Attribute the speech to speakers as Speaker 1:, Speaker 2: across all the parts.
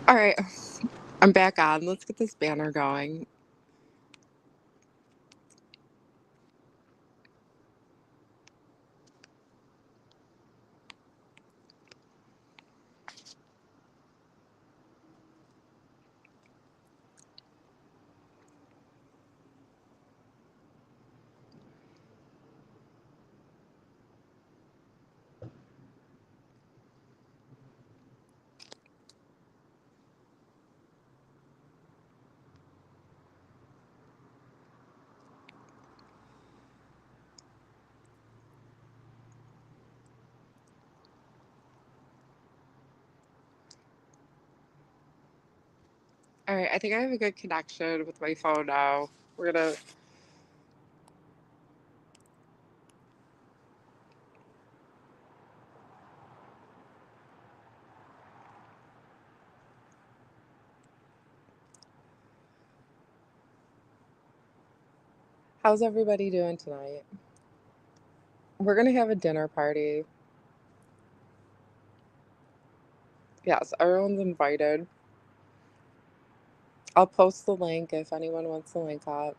Speaker 1: All right, I'm back on. Let's get this banner going. All right, I think I have a good connection with my phone now. We're gonna. How's everybody doing tonight? We're gonna have a dinner party. Yes, everyone's invited. I'll post the link if anyone wants the link up.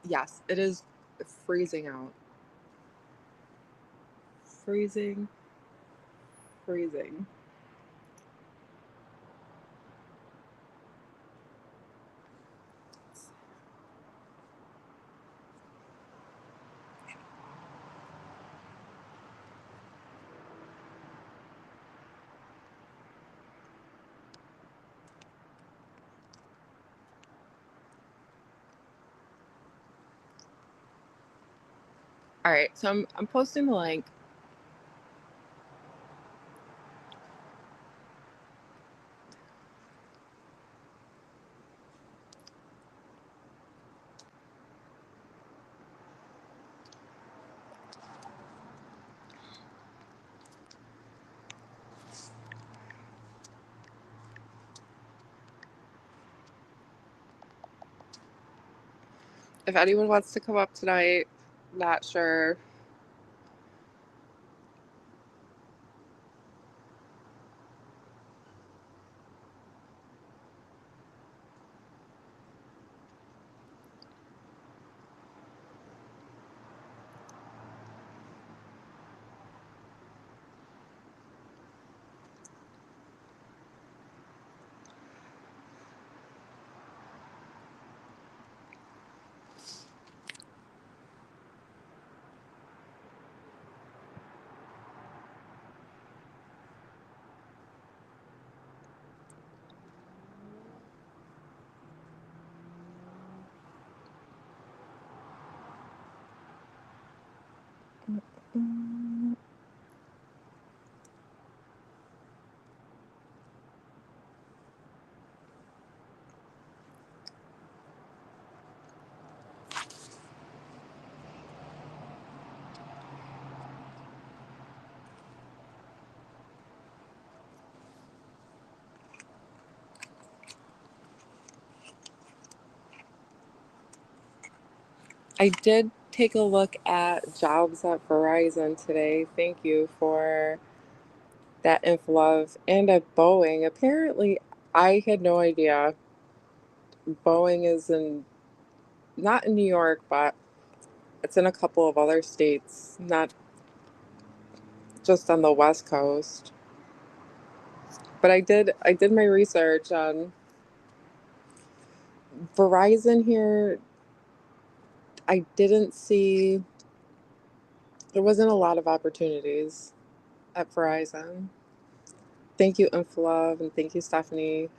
Speaker 1: Yes, it is freezing out. Freezing, freezing. All right, so I'm posting the link. If anyone wants to come up tonight, not sure. I did take a look at jobs at Verizon today. Thank you for that info, love. And at Boeing. Apparently, I had no idea. Boeing is not in New York, but it's in a couple of other states, not just on the West Coast. But I did my research on Verizon here. I didn't see there wasn't a lot of opportunities at Verizon. Thank you, Inflove, and thank you, Stephanie.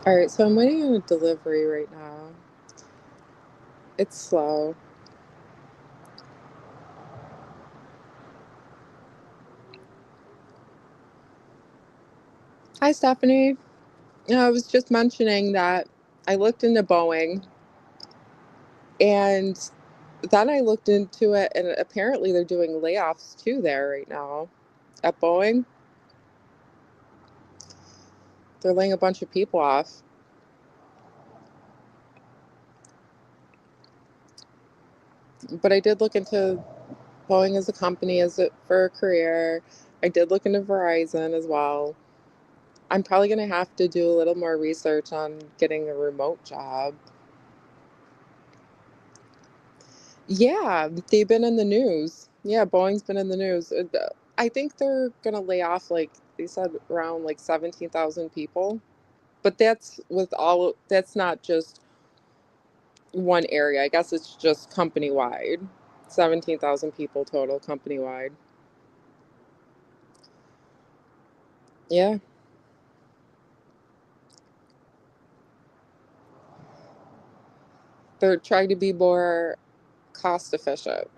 Speaker 1: All right, so I'm waiting on a delivery right now. It's slow. Hi, Stephanie. I was just mentioning that I looked into Boeing and then I looked into it, and apparently they're doing layoffs too there right now at Boeing. They're laying a bunch of people off. But I did look into Boeing as a company, as it for a career. I did look into Verizon as well. I'm probably going to have to do a little more research on getting a remote job. Yeah, they've been in the news. Yeah, Boeing's been in the news. I think they're going to lay off, like, they said around like 17,000 people. But that's not just one area. I guess it's just company wide. 17,000 people total company wide. Yeah, they're trying to be more cost efficient.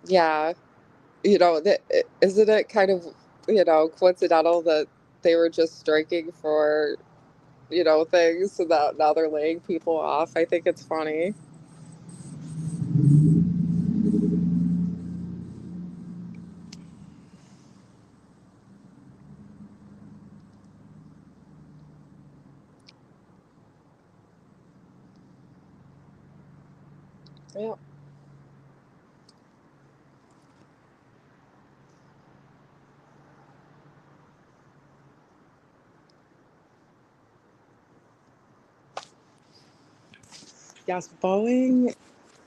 Speaker 1: Yeah, isn't it kind of, coincidental that they were just striking for, things, so that now they're laying people off. I think it's funny. Yeah. Yes, Boeing,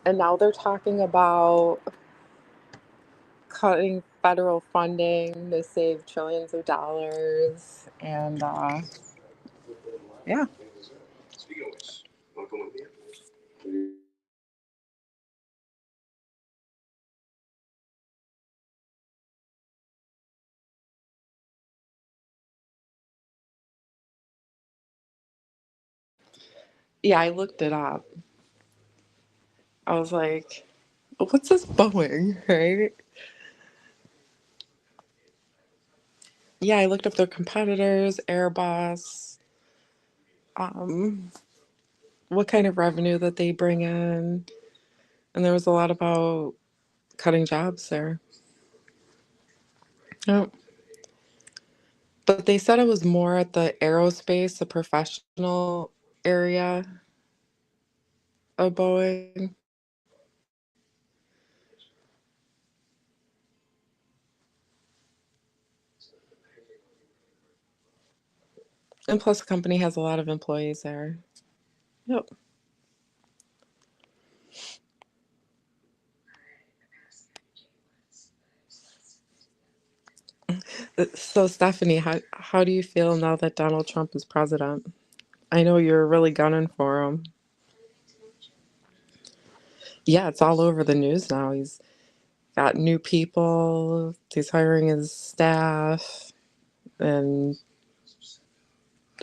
Speaker 1: and now they're talking about cutting federal funding to save trillions of dollars. And yeah, yeah, I looked it up. I was like, what's this Boeing, right? Yeah, I looked up their competitors, Airbus, um, what kind of revenue that they bring in. And there was a lot about cutting jobs there. Oh, but they said it was more at the aerospace, the professional area of Boeing. And plus, the company has a lot of employees there. Yep. So, Stephanie, how do you feel now that Donald Trump is president? I know you're really gunning for him. Yeah, it's all over the news now. He's got new people, he's hiring his staff, and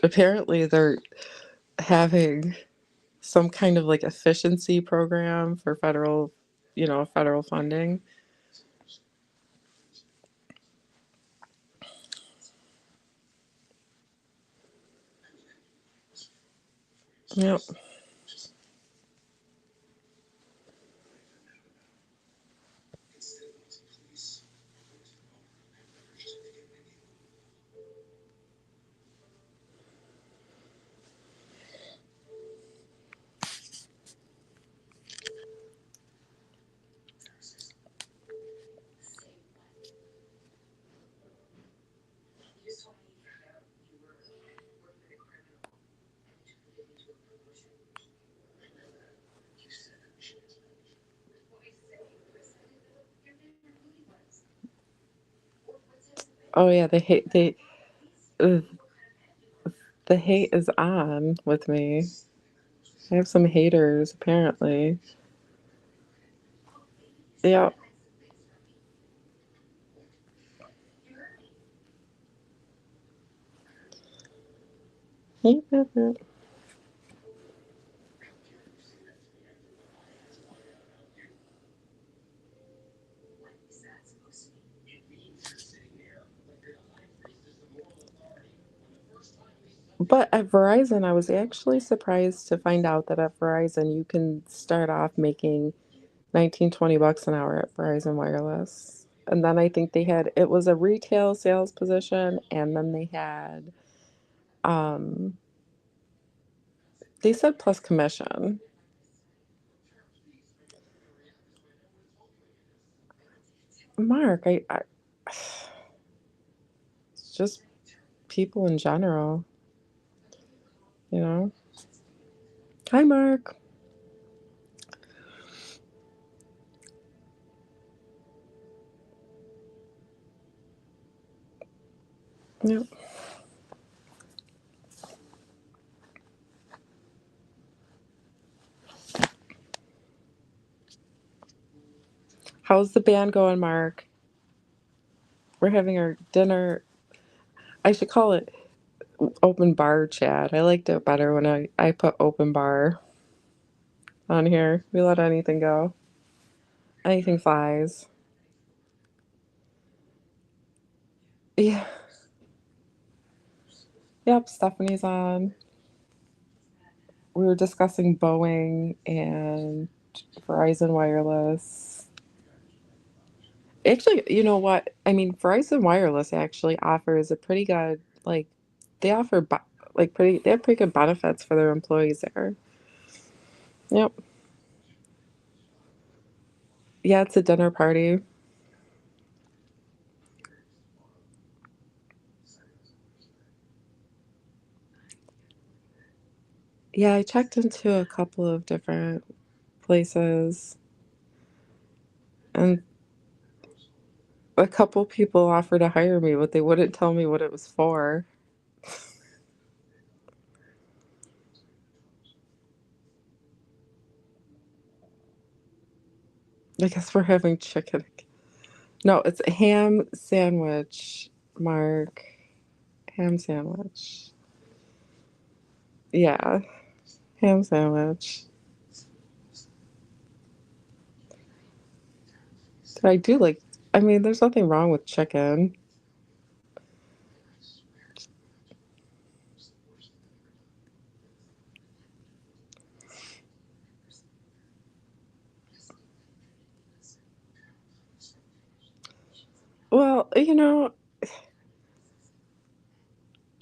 Speaker 1: apparently they're having some kind of like efficiency program for federal funding. Yep. Oh yeah, uh, the hate is on with me. I have some haters apparently. Yeah. Yep, yep, yep. But at Verizon, I was actually surprised to find out that at Verizon, you can start off making 19-20 bucks an hour at Verizon Wireless. And then I think they had it was a retail sales position, and then um they said plus commission. Mark, I it's just people in general, you know. Hi, Mark. Yep. How's the band going, Mark? We're having our dinner. I should call it open bar chat. I liked it better when I put open bar on here. We let anything go. Anything flies. Yeah. Yep, Stephanie's on. We were discussing Boeing and Verizon Wireless. Actually, you know what? I mean, Verizon Wireless actually offers a pretty good, like, they offer, they have pretty good benefits for their employees there. Yep. Yeah, it's a dinner party. Yeah, I checked into a couple of different places, and a couple people offered to hire me, but they wouldn't tell me what it was for. I guess we're having chicken. No, it's a ham sandwich, Mark. Ham sandwich. Yeah, ham sandwich. I do like, I mean, there's nothing wrong with chicken. Well,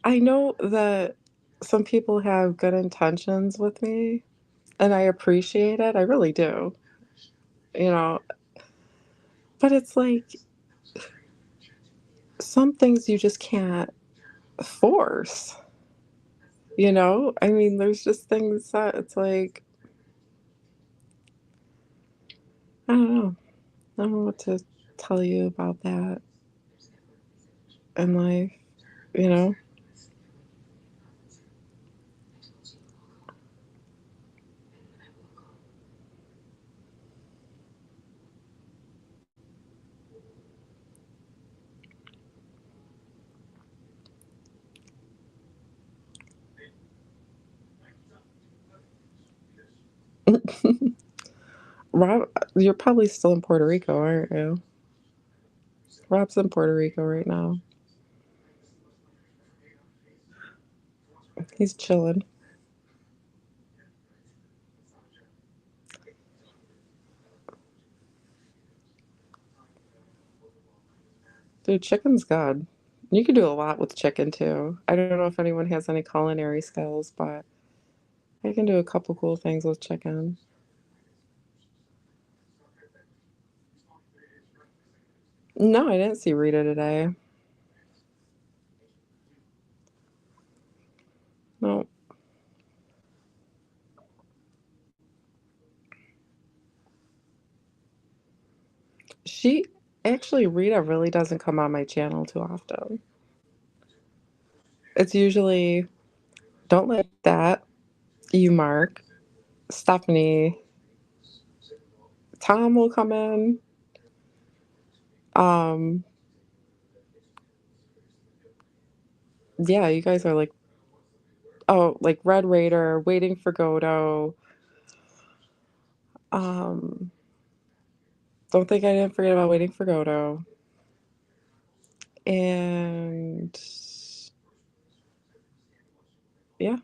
Speaker 1: I know that some people have good intentions with me, and I appreciate it. I really do. You know, but it's like some things you just can't force, you know? I mean, there's just things that it's like, I don't know. I don't know what to tell you about that in life, you know? Rob, you're probably still in Puerto Rico, aren't you? Rob's in Puerto Rico right now. He's chilling. Dude, chicken's good. You can do a lot with chicken too. I don't know if anyone has any culinary skills, but I can do a couple cool things with chicken. No, I didn't see Rita today. No. She actually, Rita really doesn't come on my channel too often. It's usually don't like that, you Mark, Stephanie, Tom will come in. Um, yeah, you guys are like Oh, like Red Raider, Waiting for Godot. Um, don't think I didn't forget about Waiting for Godot. And yeah,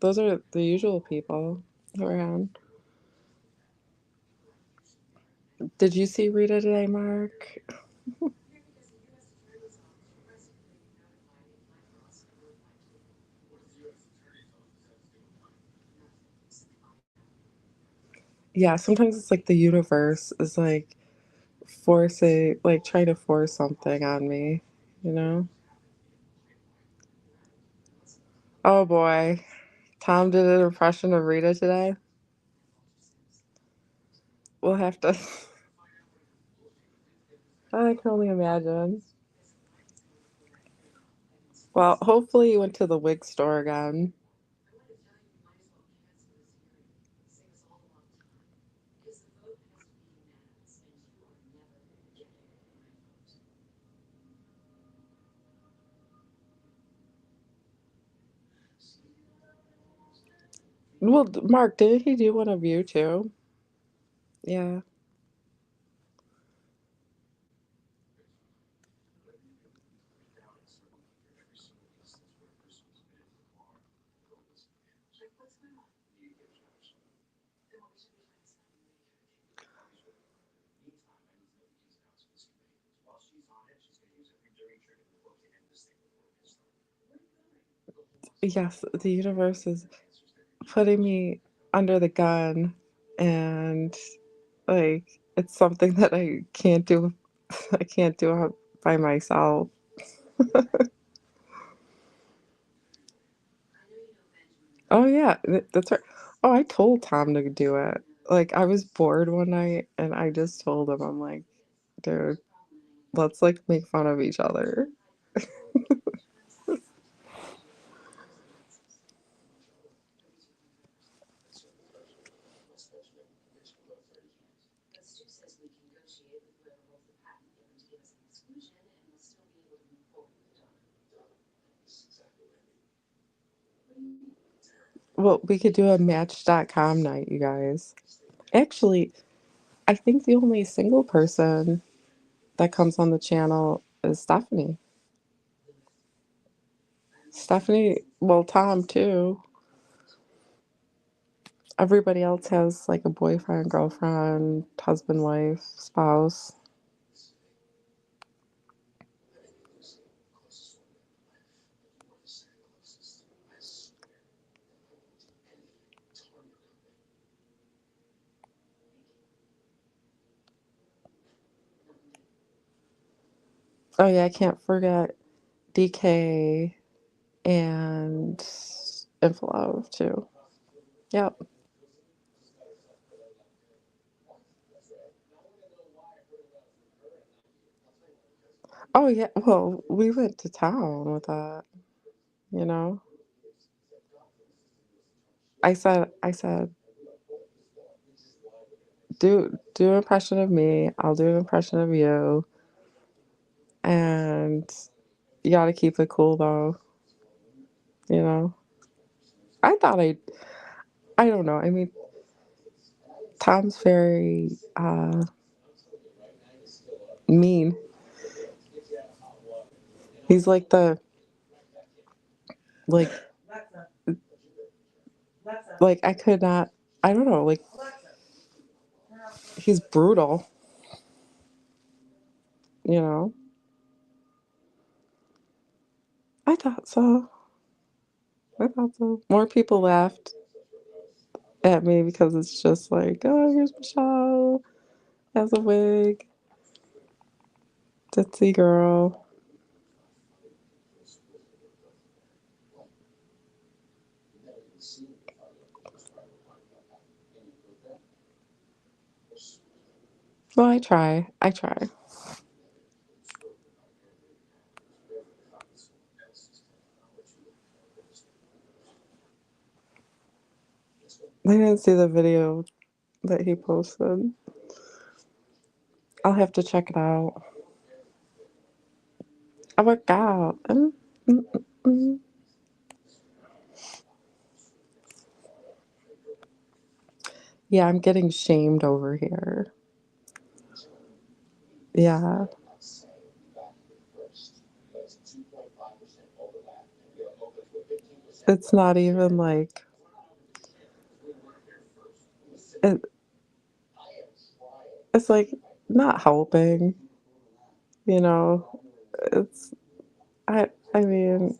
Speaker 1: those are the usual people around. Did you see Rita today, Mark? Yeah, sometimes it's like the universe is like forcing, like trying to force something on me, you know? Oh boy. Tom did an impression of Rita today. We'll have to. I can only imagine. Well, hopefully you went to the wig store again. Well, Mark, didn't he do one of you too? Yeah. Yes, the universe is putting me under the gun, and like it's something that I can't do. I can't do it by myself. Oh yeah, that's right. Oh, I told Tom to do it. Like I was bored one night and I just told him, I'm like, dude, let's like make fun of each other. Well, we could do a Match.com night, you guys. Actually, I think the only single person that comes on the channel is Stephanie. Stephanie, well, Tom too. Everybody else has like a boyfriend, girlfriend, husband, wife, spouse. Oh yeah, I can't forget DK and Inflove too. Yep. Oh yeah. Well, we went to town with that. You know, I said, do an impression of me. I'll do an impression of you, and you got to keep it cool though. You know, I thought I don't know. I mean, Tom's very mean. He's like the like like I could not. I don't know. Like he's brutal. You know. I thought so. I thought so. More people laughed at me because it's just like, oh, here's Michelle as a wig, ditzy girl. Well, I try. I try. I didn't see the video that he posted. I'll have to check it out. I work out. Yeah, I'm getting shamed over here. Yeah. It's not even like it, it's like not helping, you know. It's I mean,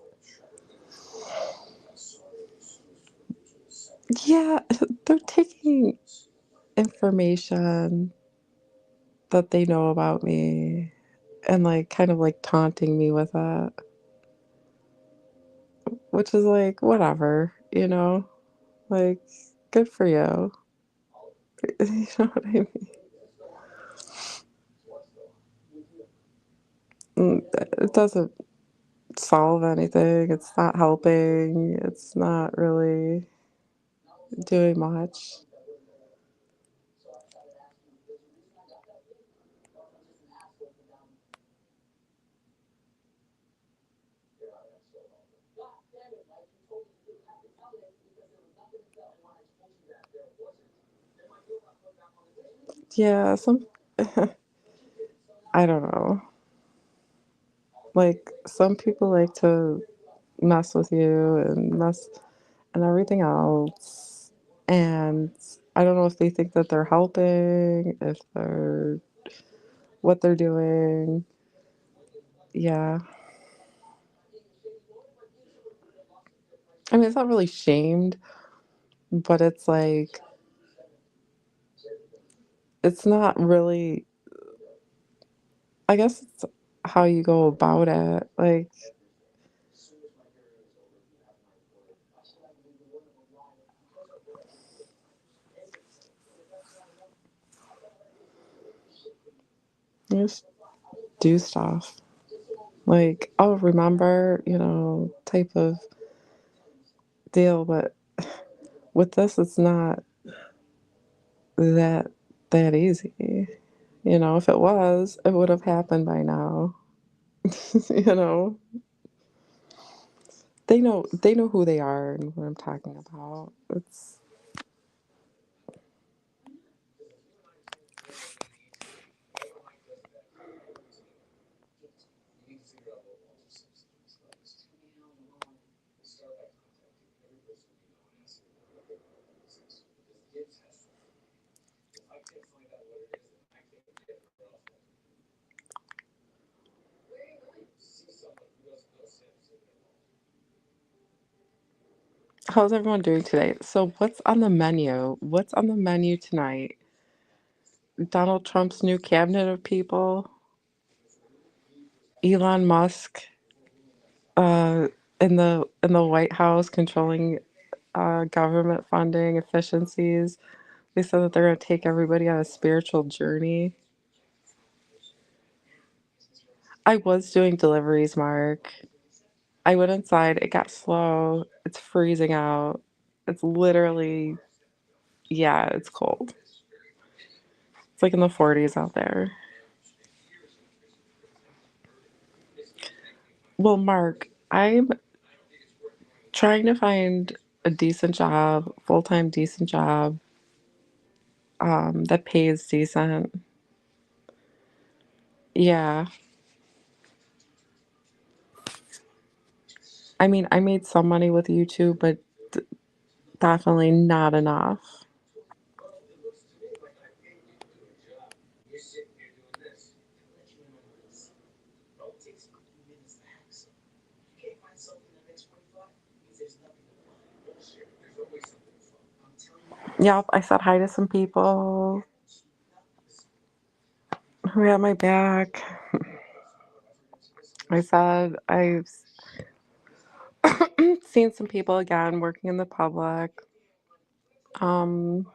Speaker 1: yeah, they're taking information that they know about me and like kind of like taunting me with it, which is like whatever, you know? Like good for you. You know what I mean? It doesn't solve anything. It's not helping. It's not really doing much. Yeah, some I don't know. Like some people like to mess with you and mess and everything else. And I don't know if they think that they're helping, if they're what they're doing. Yeah. I mean, it's not really shamed, but it's like it's not really I guess it's how you go about it. Like, you just do stuff. Like, oh, remember, type of deal. But with this, it's not that that easy. If it was, it would have happened by now. you know, they know who they are and what I'm talking about. It's how's everyone doing today? So, what's on the menu? What's on the menu tonight? Donald Trump's new cabinet of people, Elon Musk, uh, in the White House controlling government funding efficiencies. They said that they're going to take everybody on a spiritual journey. I was doing deliveries, Mark. I went inside. It got slow. It's freezing out. It's literally, yeah, it's cold. It's like in the 40s out there. Well, Mark, I'm trying to find a decent job, full-time decent job, that pays decent. Yeah. I mean, I made some money with YouTube, but definitely not enough. Yep, I said hi to some people who had my back. I said I've seen some people again working in the public. Um,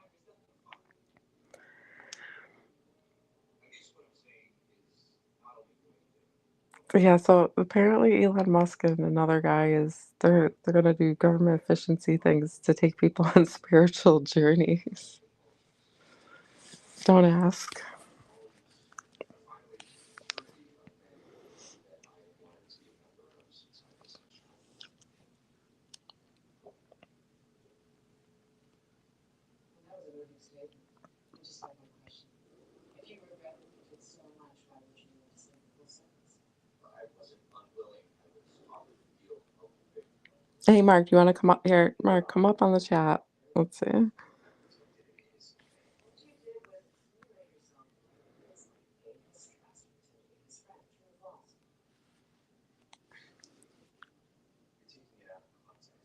Speaker 1: yeah, so apparently Elon Musk and another guy they're gonna do government efficiency things to take people on spiritual journeys. Don't ask. Hey, Mark, you want to come up here? Mark, come up on the chat. Let's see.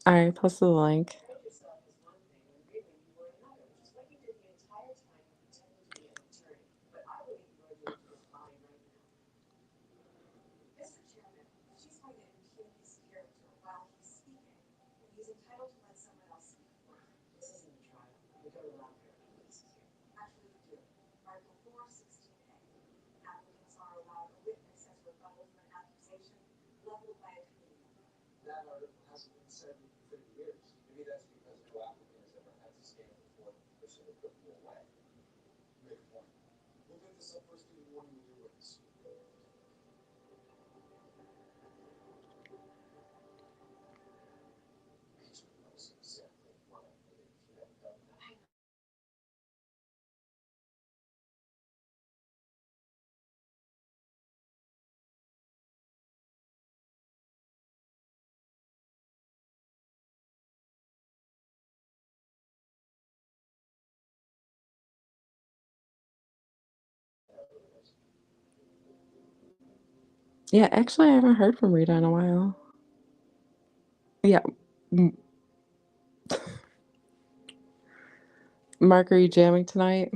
Speaker 1: I posted the link. Yeah, actually, I haven't heard from Rita in a while. Yeah. Mark, are you jamming tonight?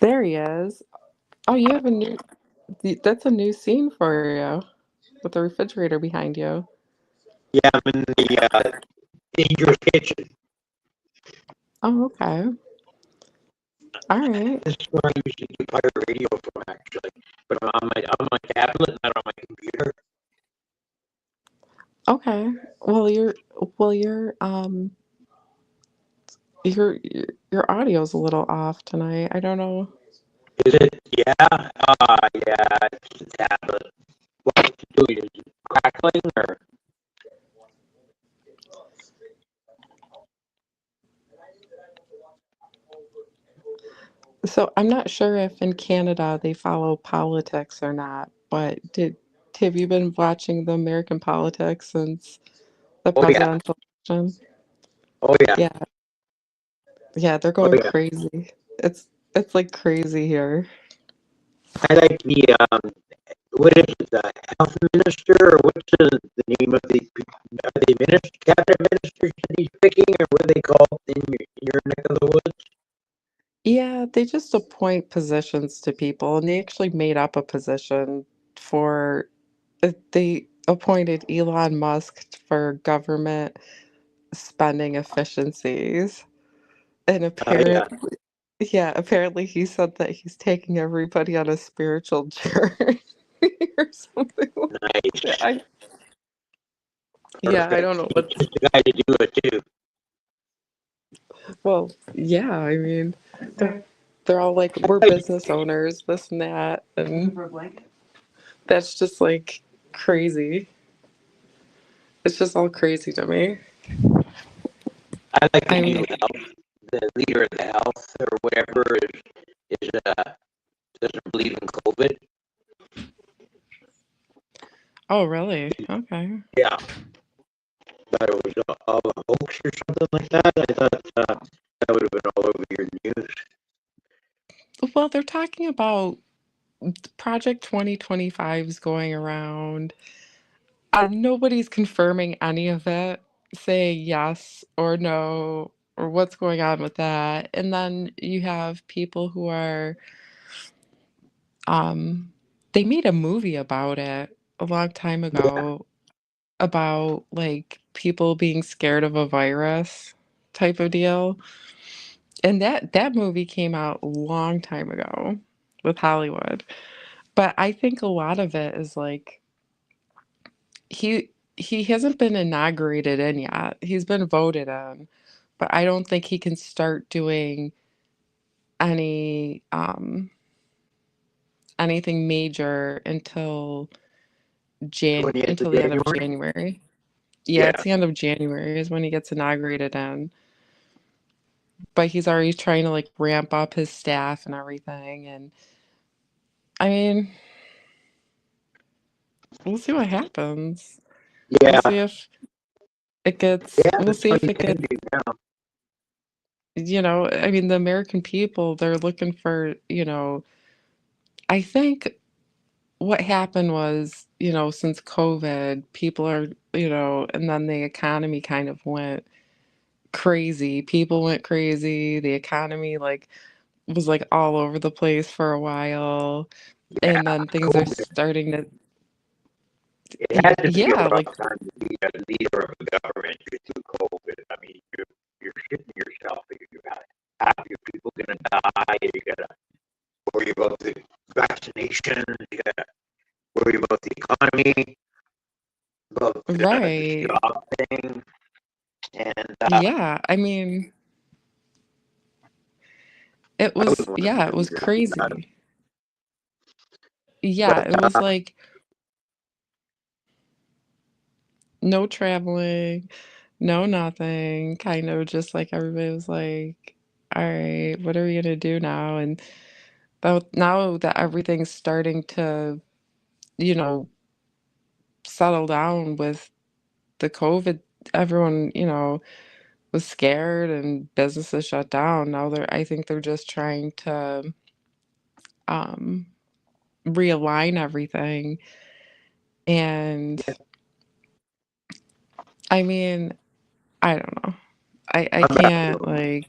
Speaker 1: There he is. Oh, you have a new. That's a new scene for you, with the refrigerator behind you.
Speaker 2: Yeah, I'm in the dangerous kitchen.
Speaker 1: Oh, okay. All right.
Speaker 2: This is where I used to do pirate radio from, actually. But I'm on my tablet, not on my computer.
Speaker 1: Okay. Well, your audio's a little off tonight. I don't know.
Speaker 2: Is it? Yeah. Yeah. It's the tablet. What is it doing? Is it crackling or?
Speaker 1: So I'm not sure if in Canada they follow politics or not, but have you been watching the American politics since the
Speaker 2: Oh yeah.
Speaker 1: presidential election?
Speaker 2: Oh yeah.
Speaker 1: Yeah, yeah, they're
Speaker 2: Oh
Speaker 1: going
Speaker 2: yeah.
Speaker 1: crazy. It's like crazy here.
Speaker 2: I like the what is it? The health minister, or what's the name of the? Are they cabinet ministers that he's picking, or what are they called in your neck of the woods?
Speaker 1: Yeah, they just appoint positions to people, and they actually made up a position for they appointed Elon Musk for government spending efficiencies. And
Speaker 2: Yeah.
Speaker 1: apparently he said that he's taking everybody on a spiritual journey or something like that.
Speaker 2: Nice.
Speaker 1: Yeah, I
Speaker 2: Perfect.
Speaker 1: don't know
Speaker 2: He's
Speaker 1: what.
Speaker 2: just the guy to do it too.
Speaker 1: Well, yeah, I mean, they're all like,
Speaker 2: I
Speaker 1: we're
Speaker 2: thought
Speaker 1: business owners, this and that, and that's just like crazy. It's just all crazy to me.
Speaker 2: I like the
Speaker 1: I
Speaker 2: new
Speaker 1: mean,
Speaker 2: health. The leader of the health or whatever is doesn't believe in COVID.
Speaker 1: oh, really? Okay.
Speaker 2: Yeah, thought it was all a hoax or something like that. I thought that would have been all over your news.
Speaker 1: Well, they're talking about Project 2025's going around. Nobody's confirming any of it, saying yes or no. or what's going on with that. And then you have people who are, um, they made a movie about it a long time
Speaker 2: Yeah.
Speaker 1: ago about like people being scared of a virus type of deal. And that movie came out a long time ago with Hollywood. But I think a lot of it is like he hasn't been inaugurated in yet. He's been voted in, but I don't think he can start doing any anything major
Speaker 2: Twentieth of
Speaker 1: until the end of
Speaker 2: January.
Speaker 1: January. Yeah, it's
Speaker 2: Yeah.
Speaker 1: the end of January is when he gets inaugurated in. But he's already trying to like ramp up his staff and everything. And I mean, we'll see what happens. We'll
Speaker 2: Yeah.
Speaker 1: see if
Speaker 2: Yeah.
Speaker 1: we'll
Speaker 2: That's
Speaker 1: see
Speaker 2: what
Speaker 1: if
Speaker 2: he's
Speaker 1: it
Speaker 2: gonna
Speaker 1: gets,
Speaker 2: do now.
Speaker 1: I mean, the American people, they're looking for, I think what happened was, since COVID, people are, and then the economy kind of went crazy. People went crazy. The economy like was like all over the place for a while.
Speaker 2: Yeah.
Speaker 1: And then things are
Speaker 2: COVID.
Speaker 1: starting to,
Speaker 2: It had to be a
Speaker 1: yeah,
Speaker 2: rough
Speaker 1: like
Speaker 2: time to be a leader of a government through COVID. I mean, you're shitting yourself. You got half your people gonna die. You gotta worry about the vaccinations. You gotta worry about the economy, about this
Speaker 1: right.
Speaker 2: job thing, and
Speaker 1: Yeah, I mean,
Speaker 2: I was one of
Speaker 1: yeah, it
Speaker 2: the
Speaker 1: was
Speaker 2: leaders of that.
Speaker 1: crazy. Yeah,
Speaker 2: But
Speaker 1: it was like no traveling, no nothing, kind of just like everybody was like, all right, what are we gonna do now? And now that everything's starting to, you know, settle down with the COVID, everyone, was scared and businesses shut down. Now I think they're just trying to um realign everything. And
Speaker 2: yeah,
Speaker 1: I mean, I don't know. I
Speaker 2: I'm back
Speaker 1: can't
Speaker 2: to
Speaker 1: like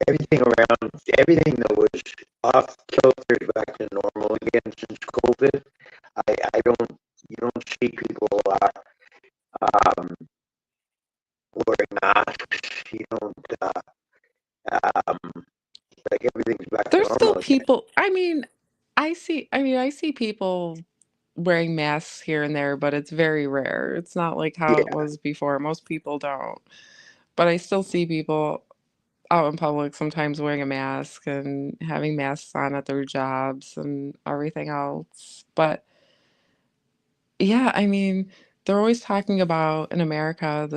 Speaker 2: everything around everything that was off kilter is back to normal again since COVID. I don't you don't see people um, wearing masks. You don't like everything's back to
Speaker 1: there's still
Speaker 2: normal again.
Speaker 1: people. I see people wearing masks here and there, but it's very rare. It's not like how it
Speaker 2: Yeah,
Speaker 1: was before. Most people don't. But I still see people out in public sometimes wearing a mask and having masks on at their jobs and everything else. But yeah, I mean, they're always talking about in America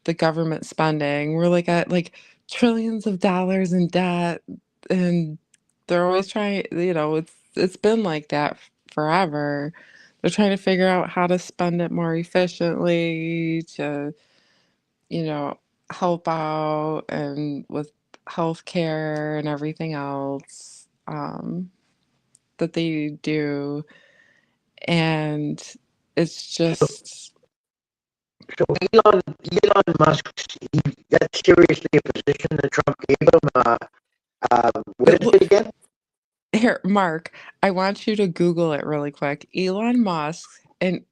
Speaker 1: the government spending. We're like at like trillions of dollars in debt, and they're always trying, it's been like that forever. They're trying to figure out how to spend it more efficiently to, you know, help out and with healthcare and everything else that they do. And it's
Speaker 2: so
Speaker 1: just
Speaker 2: so Elon Musk he that's seriously a position that Trump gave him. What is
Speaker 1: look,
Speaker 2: it again?
Speaker 1: here, Mark, I want you to Google it really quick. Elon Musk and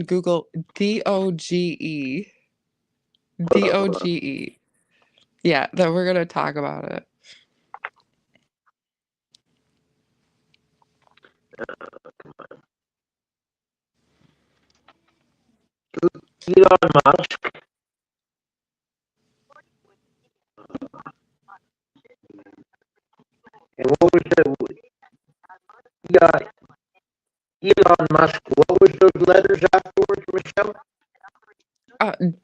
Speaker 1: Google DOGE.
Speaker 2: Hold on, hold on.
Speaker 1: DOGE. Yeah, that we're gonna talk about it.
Speaker 2: Elon Musk. And what was the yeah, Elon Musk? What was those letters afterwards, Michelle?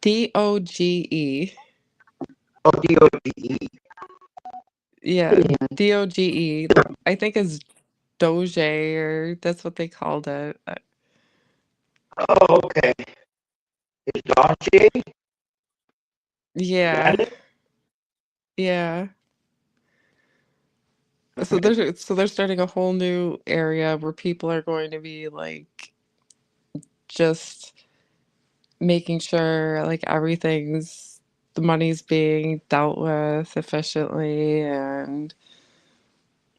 Speaker 1: DOGE.
Speaker 2: Oh, DOGE.
Speaker 1: Yeah, DOGE. I think is Doge or that's what they called it.
Speaker 2: Oh, okay. Is Dossier? Is
Speaker 1: Yeah,
Speaker 2: that it?
Speaker 1: yeah. So they're starting a whole new area where people are going to be like just making sure like everything's the money's being dealt with efficiently and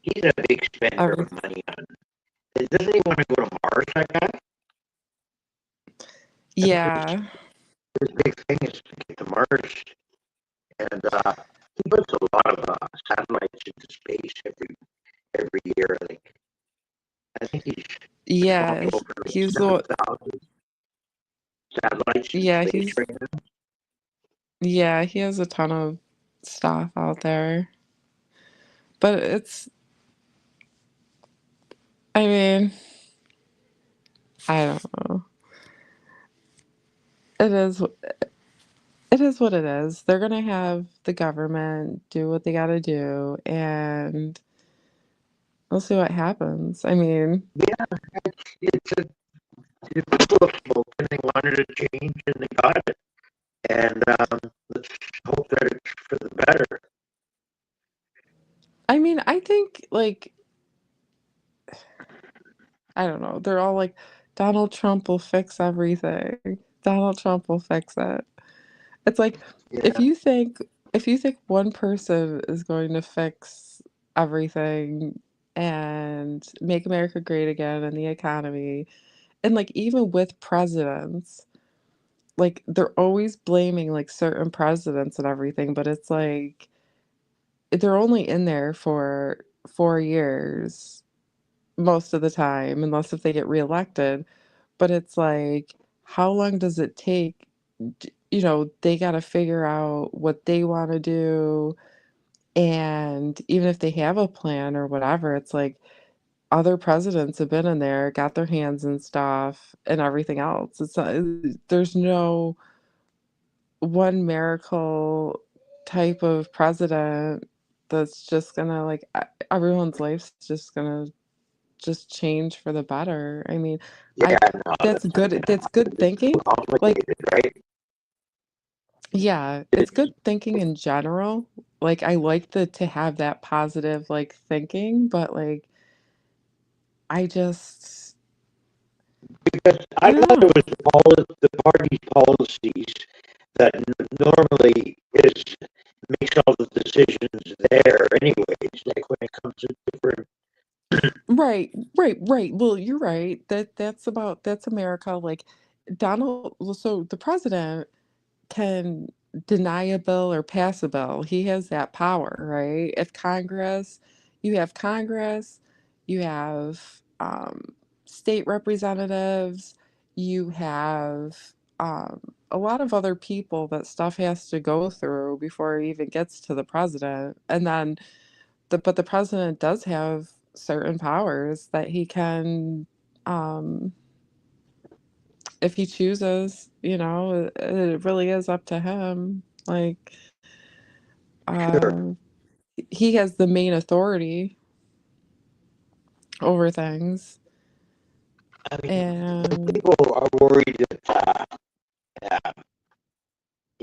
Speaker 2: He's a big spender
Speaker 1: every
Speaker 2: of money on. Doesn't he want to go to Mars, that guy? I think
Speaker 1: yeah.
Speaker 2: his big thing is to get to Mars. And he puts a lot of satellites into space every year. I think he's
Speaker 1: Yeah,
Speaker 2: responsible for like
Speaker 1: he's the
Speaker 2: 7,000 satellites in
Speaker 1: yeah,
Speaker 2: space
Speaker 1: he's
Speaker 2: right now.
Speaker 1: yeah, he has a ton of stuff out there. But I mean, I don't know. It is it is what it is. They're gonna have the government do what they gotta do, and we'll see what happens. I mean,
Speaker 2: Yeah, it's a people have spoken. They wanted a change, and they got it. And let's hope that it's for the better.
Speaker 1: I think like I don't know. They're all like Donald Trump will fix everything. Donald Trump will fix it. It's like if
Speaker 2: Yeah,
Speaker 1: you think if you think one person is going to fix everything and make America great again and the economy, and like even with presidents, like they're always blaming like certain presidents and everything, but it's like they're only in there for 4 years most of the time, unless if they get reelected. But it's like, how long does it take? They got to figure out what they want to do. And even if they have a plan or whatever, it's like other presidents have been in there, got their hands and stuff and everything else. There's no one miracle type of president that's just gonna like everyone's life's just gonna just change for the better. I mean,
Speaker 2: yeah,
Speaker 1: I
Speaker 2: no,
Speaker 1: that's
Speaker 2: that's not
Speaker 1: good.
Speaker 2: gonna
Speaker 1: That's
Speaker 2: happen.
Speaker 1: good
Speaker 2: It's too
Speaker 1: thinking. Like,
Speaker 2: complicated, right?
Speaker 1: yeah, it's
Speaker 2: It's
Speaker 1: good thinking in general. Like, I like to have that positive like thinking, but like, I just
Speaker 2: because
Speaker 1: I
Speaker 2: I
Speaker 1: don't
Speaker 2: thought
Speaker 1: know.
Speaker 2: it was the party's policies that normally is makes all the decisions there, anyways. Like when it comes to different.
Speaker 1: Right, right. Well, you're right. That's America. Like so the president can deny a bill or pass a bill. He has that power, right? If Congress, you have Congress, you have state representatives, you have a lot of other people that stuff has to go through before it even gets to the president. And then but the president does have certain powers that he can um if he chooses, it really is up to him. Like,
Speaker 2: Sure.
Speaker 1: uh, he has the main authority over things,
Speaker 2: I mean,
Speaker 1: and
Speaker 2: people are worried that uh,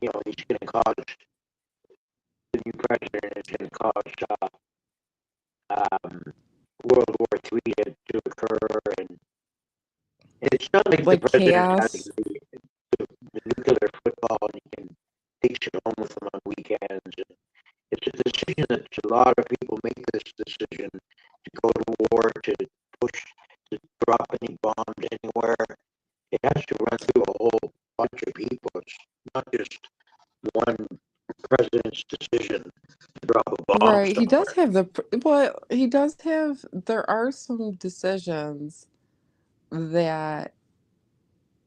Speaker 2: he's going to cause the new president is going to cause um, World War III to occur, and it's not like the
Speaker 1: like
Speaker 2: president has
Speaker 1: chaos.
Speaker 2: the nuclear football and he can take shit home with him on weekends. It's a decision that a lot of people make this decision to go to war, to push, to drop any bombs anywhere. It has to run through a whole bunch of people. It's not just one president's decision to drop a bomb
Speaker 1: Right, he does
Speaker 2: somewhere.
Speaker 1: have well, he does have there are some decisions that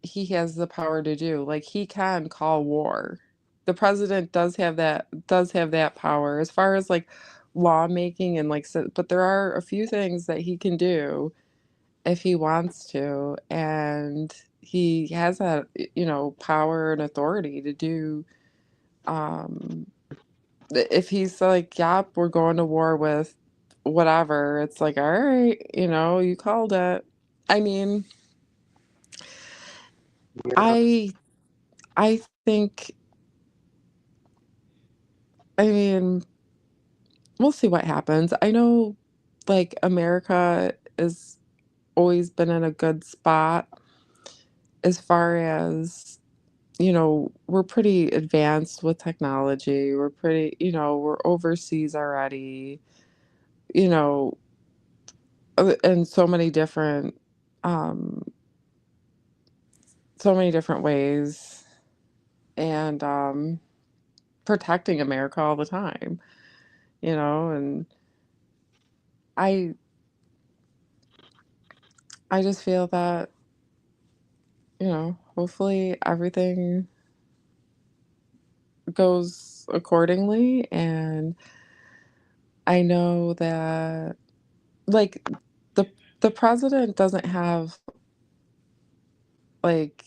Speaker 1: he has the power to do. Like he can call war. The president does have that power as far as like lawmaking and like but there are a few things that he can do if he wants to, and he has that power and authority to do um if he's like, yep, we're going to war with whatever, it's like, all right, you called it. I mean,
Speaker 2: Yeah,
Speaker 1: I I think I mean, we'll see what happens. I know like America has always been in a good spot as far as we're pretty advanced with technology. We're pretty, we're overseas already, you know, in um, so many different ways, and protecting America all the time, and I, I just feel that, hopefully everything goes accordingly, and I know that, like, the the president doesn't have, like,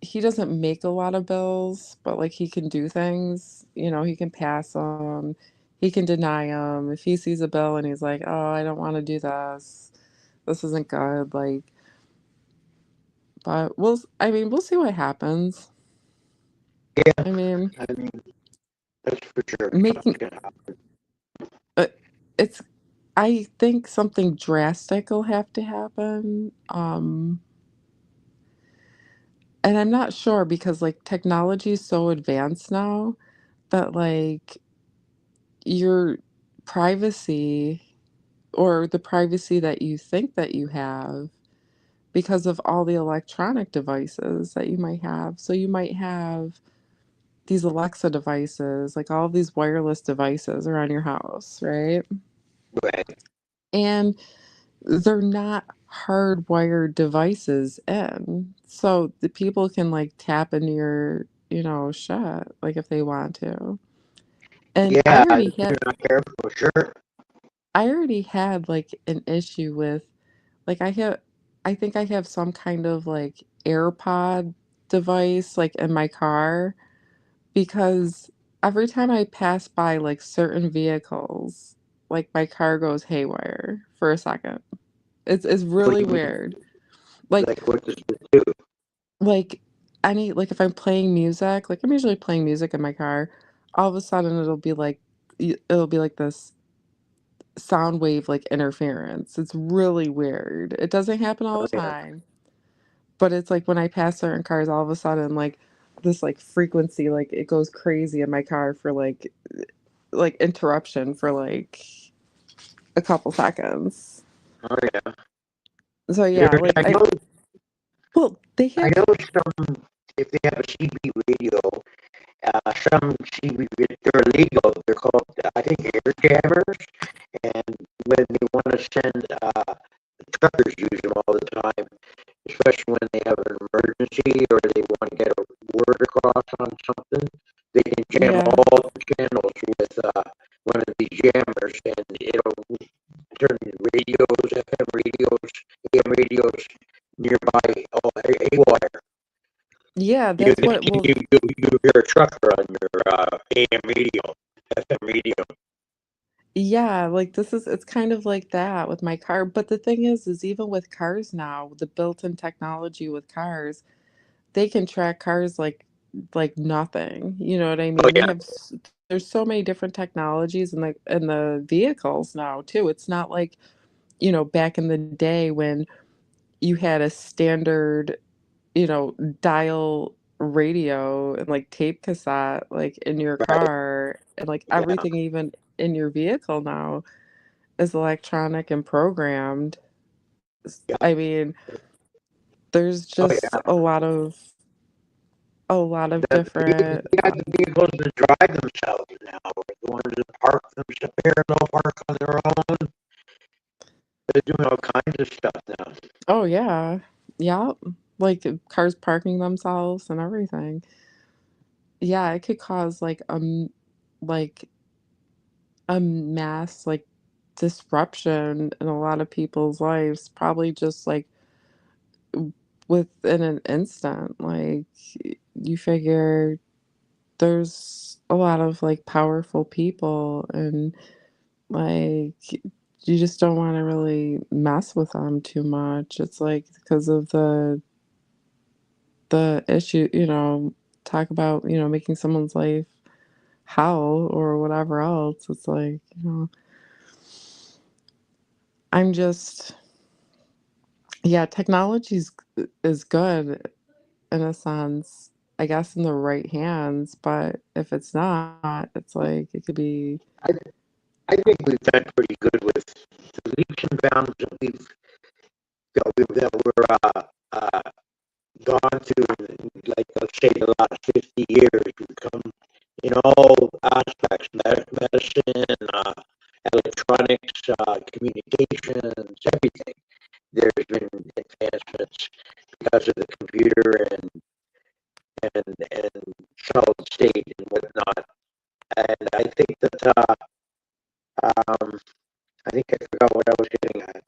Speaker 1: he doesn't make a lot of bills, but, like, he can do things, he can pass them, he can deny them. If he sees a bill and he's like, "Oh, I don't wanna do this. This isn't good," like, but we'll see what happens.
Speaker 2: Yeah,
Speaker 1: I mean,
Speaker 2: I mean, that's for sure.
Speaker 1: making
Speaker 2: Something's gonna happen.
Speaker 1: uh, it's I think something drastic will have to happen, and I'm not sure because, like, technology is so advanced now that, like, your privacy, or the privacy that you think that you have, because of all the electronic devices that you might have. So you might have these Alexa devices, like all these wireless devices around your house, right?
Speaker 2: Right.
Speaker 1: And they're not hardwired devices in. So the people can like tap into your, shit, like if they want to. And
Speaker 2: Yeah, if you're not careful, sure.
Speaker 1: I already had like an issue with, like, I think I have some kind of like AirPod device like in my car, because every time I pass by like certain vehicles, like my car goes haywire for a second. It's
Speaker 2: What
Speaker 1: really
Speaker 2: do you mean?
Speaker 1: weird. Like
Speaker 2: Like, what does it do?
Speaker 1: like like if I'm playing music, like I'm usually playing music in my car, all of a sudden it'll be like this sound wave like interference. It's really weird. It doesn't happen all
Speaker 2: Oh,
Speaker 1: the
Speaker 2: yeah.
Speaker 1: time, but it's like when I pass certain cars, all of a sudden like this like frequency, like it goes crazy in my car for like interruption for like a couple seconds.
Speaker 2: Oh, yeah.
Speaker 1: So
Speaker 2: There's,
Speaker 1: yeah, like
Speaker 2: I know,
Speaker 1: well, they
Speaker 2: I
Speaker 1: have.
Speaker 2: know some, if they have a CB radio, some CB, they're illegal. They're called, I think, air jammers. And when they want to send, truckers use them all the time, especially when they have an emergency or they want to get a word across on something. They can jam
Speaker 1: Yeah.
Speaker 2: all the channels with one of these jammers, and it'll turn radios, FM radios, AM radios nearby all haywire.
Speaker 1: Yeah,
Speaker 2: You,
Speaker 1: that's what well
Speaker 2: you hear a trucker on your AM radio, FM radio.
Speaker 1: yeah, like it's kind of like that with my car. But the thing is even with cars now, the built-in technology with cars, they can track cars like nothing. You know what I
Speaker 2: Oh
Speaker 1: mean?
Speaker 2: yeah,
Speaker 1: There's so many different technologies in the vehicles now too. It's not like, back in the day when you had a standard, dial radio and like tape cassette like in your
Speaker 2: right.
Speaker 1: car, and like
Speaker 2: Yeah,
Speaker 1: everything even in your vehicle now is electronic and programmed.
Speaker 2: yeah.
Speaker 1: I mean, there's
Speaker 2: Oh
Speaker 1: just
Speaker 2: yeah.
Speaker 1: a lot of
Speaker 2: The
Speaker 1: different
Speaker 2: guys in vehicles that drive themselves now, or the ones that park themselves, parallel park on their own. They're doing all kinds of stuff now.
Speaker 1: Oh yeah. Yeah. Like cars parking themselves and everything. Yeah, it could cause like a mass like disruption in a lot of people's lives, probably just like within an instant. Like you figure there's a lot of like powerful people, and like you just don't want to really mess with them too much. It's like because of the issue, talk about, making someone's life hell or whatever else. It's like, I'm just, yeah, technology is good in a sense. I guess, in the right hands, but if it's not, it's like it could be.
Speaker 2: I, I think we've done pretty good with the leaps and bounds that we're gone through, like let's say the last 50 years. We've come in all aspects, medicine, electronics, communications, everything. There's been advancements because of the computer and solid state and whatnot. And I think that I think I forgot what I was getting at.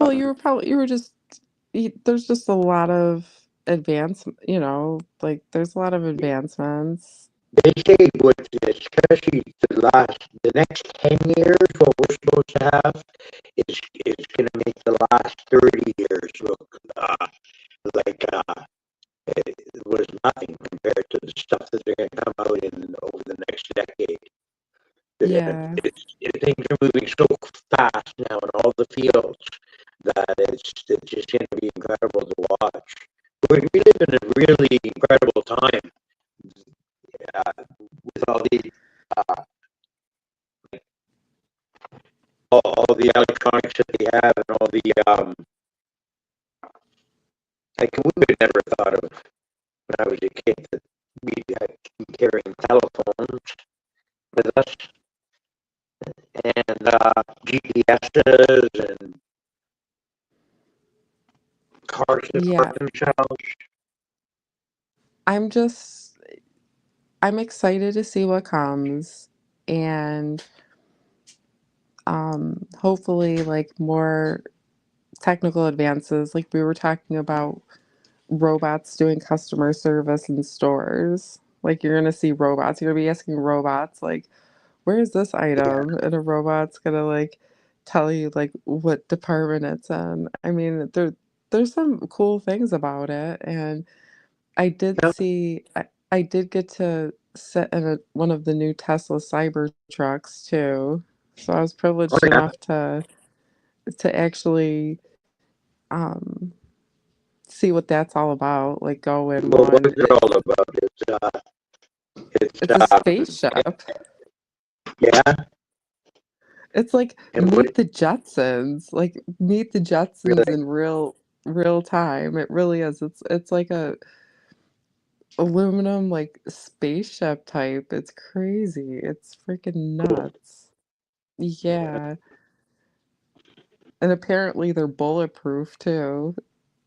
Speaker 1: Well,
Speaker 2: Um,
Speaker 1: you were just there's just a lot of advance, like there's a lot of advancements.
Speaker 2: they say what, especially the next 10 years, what we're supposed to have is going to make the last 30 years look like it was nothing compared to the stuff that they're going to come out in over the next decade.
Speaker 1: Yeah.
Speaker 2: Things are moving so fast now in all the fields that it's just going to be incredible to watch. We live in a really incredible time with all the uh, all the electronics that they have and all the like we would have never thought of when I was a kid that we'd be carrying telephones with us and GPSs and cars that
Speaker 1: Yeah.
Speaker 2: park themselves.
Speaker 1: I'm just I'm excited to see what comes, and hopefully like more technical advances, like we were talking about robots doing customer service in stores. Like you're gonna see robots. You're gonna be asking robots like, "Where's this
Speaker 2: Yeah,
Speaker 1: item?" And a robot's gonna like tell you like what department it's in. I mean, there's some cool things about it, and
Speaker 2: yeah.
Speaker 1: I did get to sit in one of the new Tesla Cyber trucks too. So I was
Speaker 2: Oh
Speaker 1: privileged
Speaker 2: yeah.
Speaker 1: enough to actually um see what that's all about, like go in
Speaker 2: Well, what
Speaker 1: one.
Speaker 2: is it all about? It's
Speaker 1: It's a spaceship.
Speaker 2: yeah,
Speaker 1: It's like
Speaker 2: and what
Speaker 1: Meet the Jetsons
Speaker 2: really
Speaker 1: in real time. It really is. It's like a aluminum like spaceship type. It's crazy. It's freaking
Speaker 2: cool.
Speaker 1: nuts. Yeah. And apparently they're bulletproof too.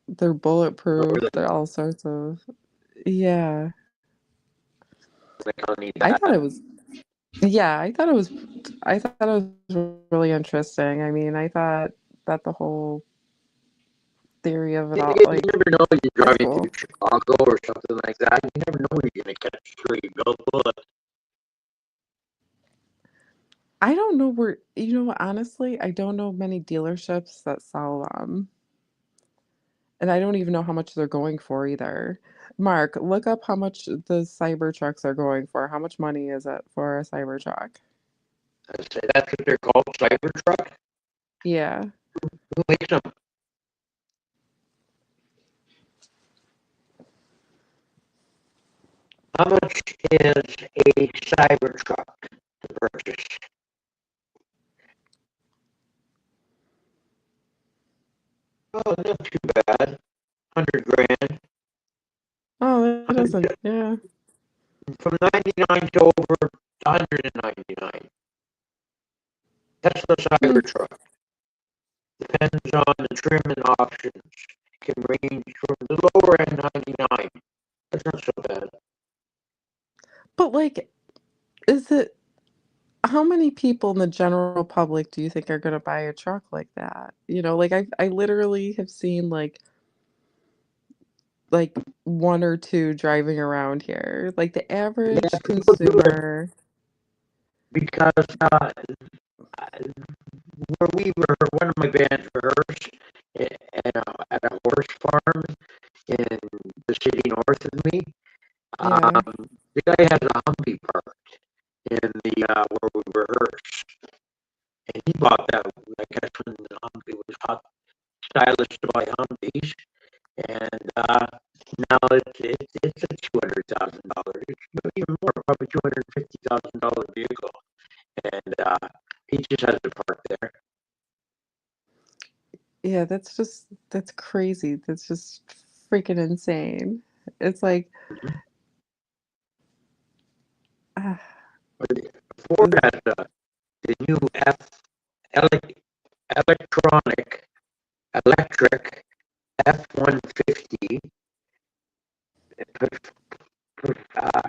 Speaker 1: They're
Speaker 2: More
Speaker 1: bulletproof.
Speaker 2: than
Speaker 1: They're all sorts of yeah.
Speaker 2: like I'll need
Speaker 1: I thought
Speaker 2: that.
Speaker 1: it was yeah, I thought it was really interesting. I mean, I thought that the whole theory of it all
Speaker 2: You
Speaker 1: like
Speaker 2: never know when you're
Speaker 1: it's
Speaker 2: driving through
Speaker 1: cool.
Speaker 2: Chicago or something like that. You never know when you're gonna catch a stray bullet.
Speaker 1: I don't know where you know what, honestly, I don't know many dealerships that sell them. And I don't even know how much they're going for either. Mark, look up how much the Cybertrucks are going for. How much money is it for a Cybertruck?
Speaker 2: I say that's what they're called, Cybertruck.
Speaker 1: Yeah.
Speaker 2: Who makes them? How much is a Cybertruck to purchase? Oh, not too bad. 100 grand.
Speaker 1: Oh, that doesn't. Yeah.
Speaker 2: From 99 to over 199. Tesla
Speaker 1: Hmm.
Speaker 2: Cybertruck. Depends on the trim and options. Can range from the lower end 99. That's not so bad.
Speaker 1: But like, is it how many people in the general public do you think are gonna buy a truck like that? Like I literally have seen like one or two driving around here. Like the
Speaker 2: Yeah,
Speaker 1: average
Speaker 2: people do it
Speaker 1: consumer.
Speaker 2: because where we were, one of my bands rehearsed at a horse farm in the city north of me.
Speaker 1: Yeah.
Speaker 2: The guy has a Humvee parked in the where we rehearsed, and he bought that. I guess when the Humvee was hot, stylish to buy Humvees, and it's a $200,000. It's even more, probably $250,000 vehicle, and he just has to park there.
Speaker 1: Yeah, that's crazy. That's just freaking insane. It's like,
Speaker 2: Mhm.
Speaker 1: ah,
Speaker 2: But Ford
Speaker 1: is-
Speaker 2: has the new ele- electronic electric F-150. Uh,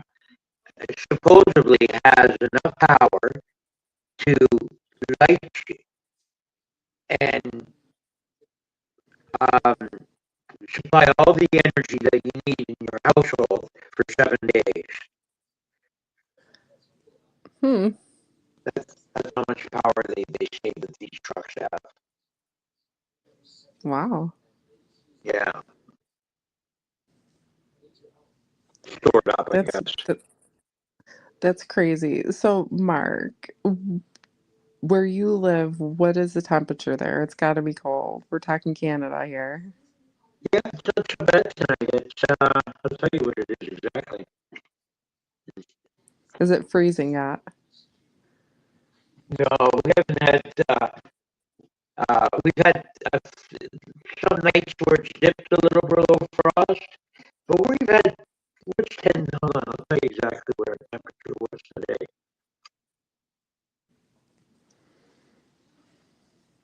Speaker 2: supposedly has enough power to light and um, supply all the energy that you need in your household for 7 days.
Speaker 1: hmm,
Speaker 2: That's how much power they say that these trucks have.
Speaker 1: wow.
Speaker 2: Yeah, stored up, I
Speaker 1: That's
Speaker 2: guess.
Speaker 1: that, that's crazy. So, Mark, where you live, what is the temperature there? It's got to be cold. We're talking Canada here.
Speaker 2: Yeah, it's not too bad tonight. I'll tell you what it is exactly.
Speaker 1: Is it freezing yet?
Speaker 2: No, we haven't had, we've had some nights where it's dipped a little below frost, but we've had, hold on, I'll tell you exactly what our temperature was today.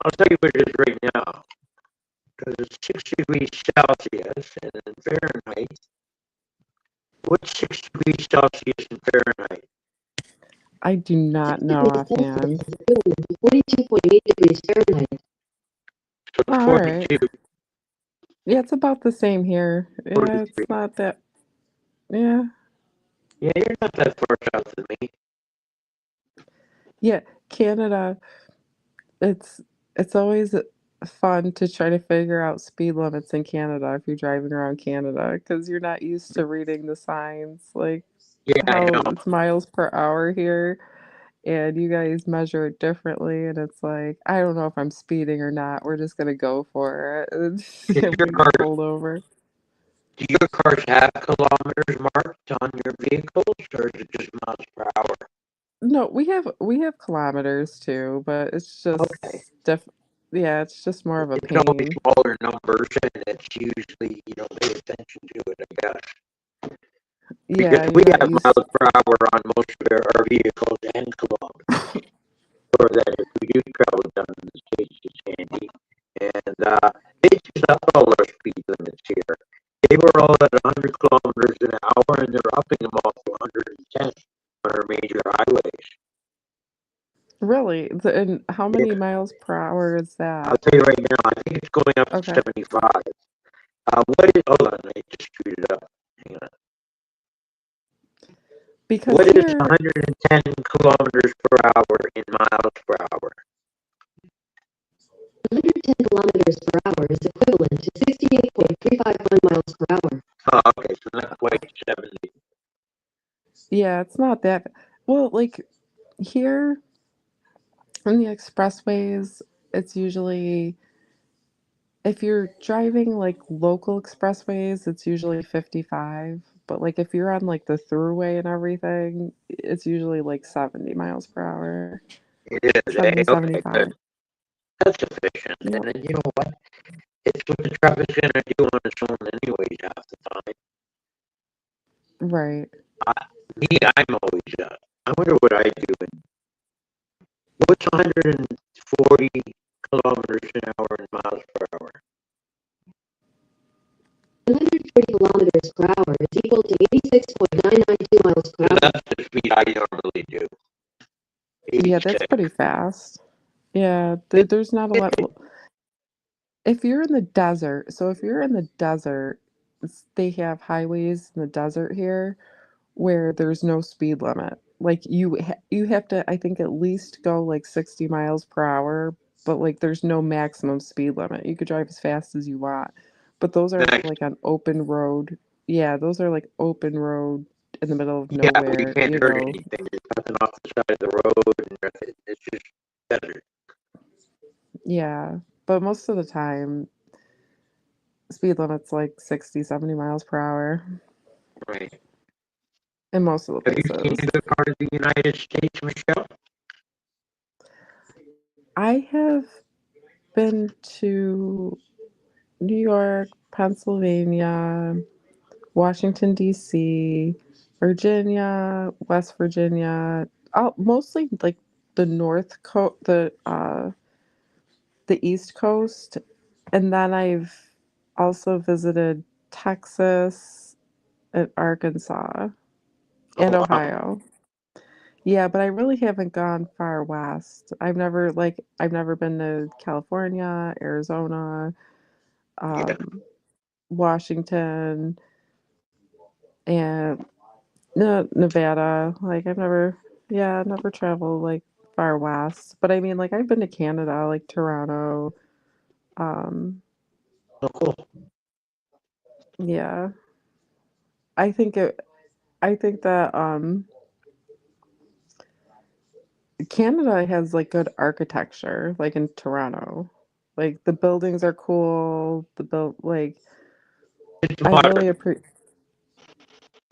Speaker 2: I'll tell you what it is right now, because it's 6 degrees Celsius, and in Fahrenheit, what's 6 degrees Celsius in Fahrenheit?
Speaker 1: I do not know offhand.
Speaker 3: 42.8 degrees Fahrenheit.
Speaker 2: So
Speaker 1: Oh, all right.
Speaker 2: 42,
Speaker 1: Yeah, it's about the same here. Yeah, it's
Speaker 2: 43.
Speaker 1: not that. Yeah.
Speaker 2: Yeah, you're not that far south of me.
Speaker 1: Yeah, Canada, it's it's always fun to try to figure out speed limits in Canada if you're driving around Canada because you're not used to reading the signs, like
Speaker 2: Yeah, I
Speaker 1: how
Speaker 2: know.
Speaker 1: it's miles per hour here, and you guys measure it differently, and it's like, I don't know if I'm speeding or not. We're just gonna go for it,
Speaker 2: If
Speaker 1: and
Speaker 2: your
Speaker 1: we
Speaker 2: car,
Speaker 1: get pulled over.
Speaker 2: do your cars have kilometers marked on your vehicles, or is it just miles per hour?
Speaker 1: No, we have kilometers too, but it's
Speaker 2: Okay.
Speaker 1: just yeah, it's just more of a
Speaker 2: It's always
Speaker 1: pain.
Speaker 2: smaller numbers, and it's usually, you don't pay attention to it, I guess. Because
Speaker 1: Yeah,
Speaker 2: we
Speaker 1: you're not
Speaker 2: have
Speaker 1: used.
Speaker 2: miles per hour on most of our vehicles and kilometers. So that if we do travel down in the States, it's handy. And they just upped all our speed limits here. They were all at 100 kilometers an hour, and they're upping them all to 110 on our major highways.
Speaker 1: Really? And how many
Speaker 2: Yeah,
Speaker 1: miles per hour is
Speaker 2: I'll
Speaker 1: that?
Speaker 2: tell you right now, I think it's going up to
Speaker 1: Okay.
Speaker 2: 75. What is, hold on, I just screwed it up. Hang on.
Speaker 1: Because
Speaker 2: What is
Speaker 1: here,
Speaker 2: 110 kilometers per hour in miles per hour?
Speaker 3: 110 kilometers per hour is equivalent to 68.351 miles per hour.
Speaker 2: Oh, okay, so not quite 70.
Speaker 1: yeah, it's not that. Well, like here in the expressways, it's usually if you're driving like local expressways, it's usually 55. But like if you're on like the throughway and everything, it's usually like 70 miles per hour.
Speaker 2: It is, eh?
Speaker 1: 70,
Speaker 2: Okay, good.
Speaker 1: 75.
Speaker 2: That's sufficient. And
Speaker 1: Yep.
Speaker 2: then, you know what? It's what the traffic's gonna do on its own anyways half the time.
Speaker 1: Right.
Speaker 2: I, I'm always, I wonder what I do. What's 140 kilometers an hour in miles per hour?
Speaker 3: 140 kilometers per hour is equal to 86.992 miles per hour.
Speaker 2: That's the speed I normally do.
Speaker 1: Yeah, that's
Speaker 2: 86.
Speaker 1: pretty fast. Yeah,
Speaker 2: It,
Speaker 1: there's not a
Speaker 2: it,
Speaker 1: lot. If you're in the desert, so if you're in the desert, they have highways in the desert here where there's no speed limit. Like you have to, I think, at least go like 60 miles per hour, but like there's no maximum speed limit. You could drive as fast as you want. But those are
Speaker 2: next,
Speaker 1: like on open road. Yeah, those are like open road in the middle of
Speaker 2: yeah, where you
Speaker 1: nowhere,
Speaker 2: can't
Speaker 1: you
Speaker 2: hurt
Speaker 1: know.
Speaker 2: anything. There's nothing off the side of the road, and it's just desert.
Speaker 1: Yeah. But most of the time, speed limit's like 60, 70 miles per hour.
Speaker 2: Right.
Speaker 1: in most of the
Speaker 2: Have you seen
Speaker 1: places.
Speaker 2: a good part of the United States, Michelle?
Speaker 1: I have been to New York, Pennsylvania, Washington, D.C., Virginia, West Virginia, mostly like the North Coast, the East Coast, and then I've also visited Texas and Arkansas
Speaker 2: Oh,
Speaker 1: and
Speaker 2: wow.
Speaker 1: Ohio. Yeah, but I really haven't gone far west. I've never been to California, Arizona,
Speaker 2: Yeah.
Speaker 1: um, Washington, and no, Nevada. Like I've never, yeah, never traveled like far west. But I mean, like I've been to Canada, like Toronto. Um,
Speaker 2: Oh, cool.
Speaker 1: yeah, I think it. I think that Canada has like good architecture, like in Toronto. Like the buildings are cool. The build like
Speaker 2: It's
Speaker 1: I really
Speaker 2: modern.
Speaker 1: appreciate.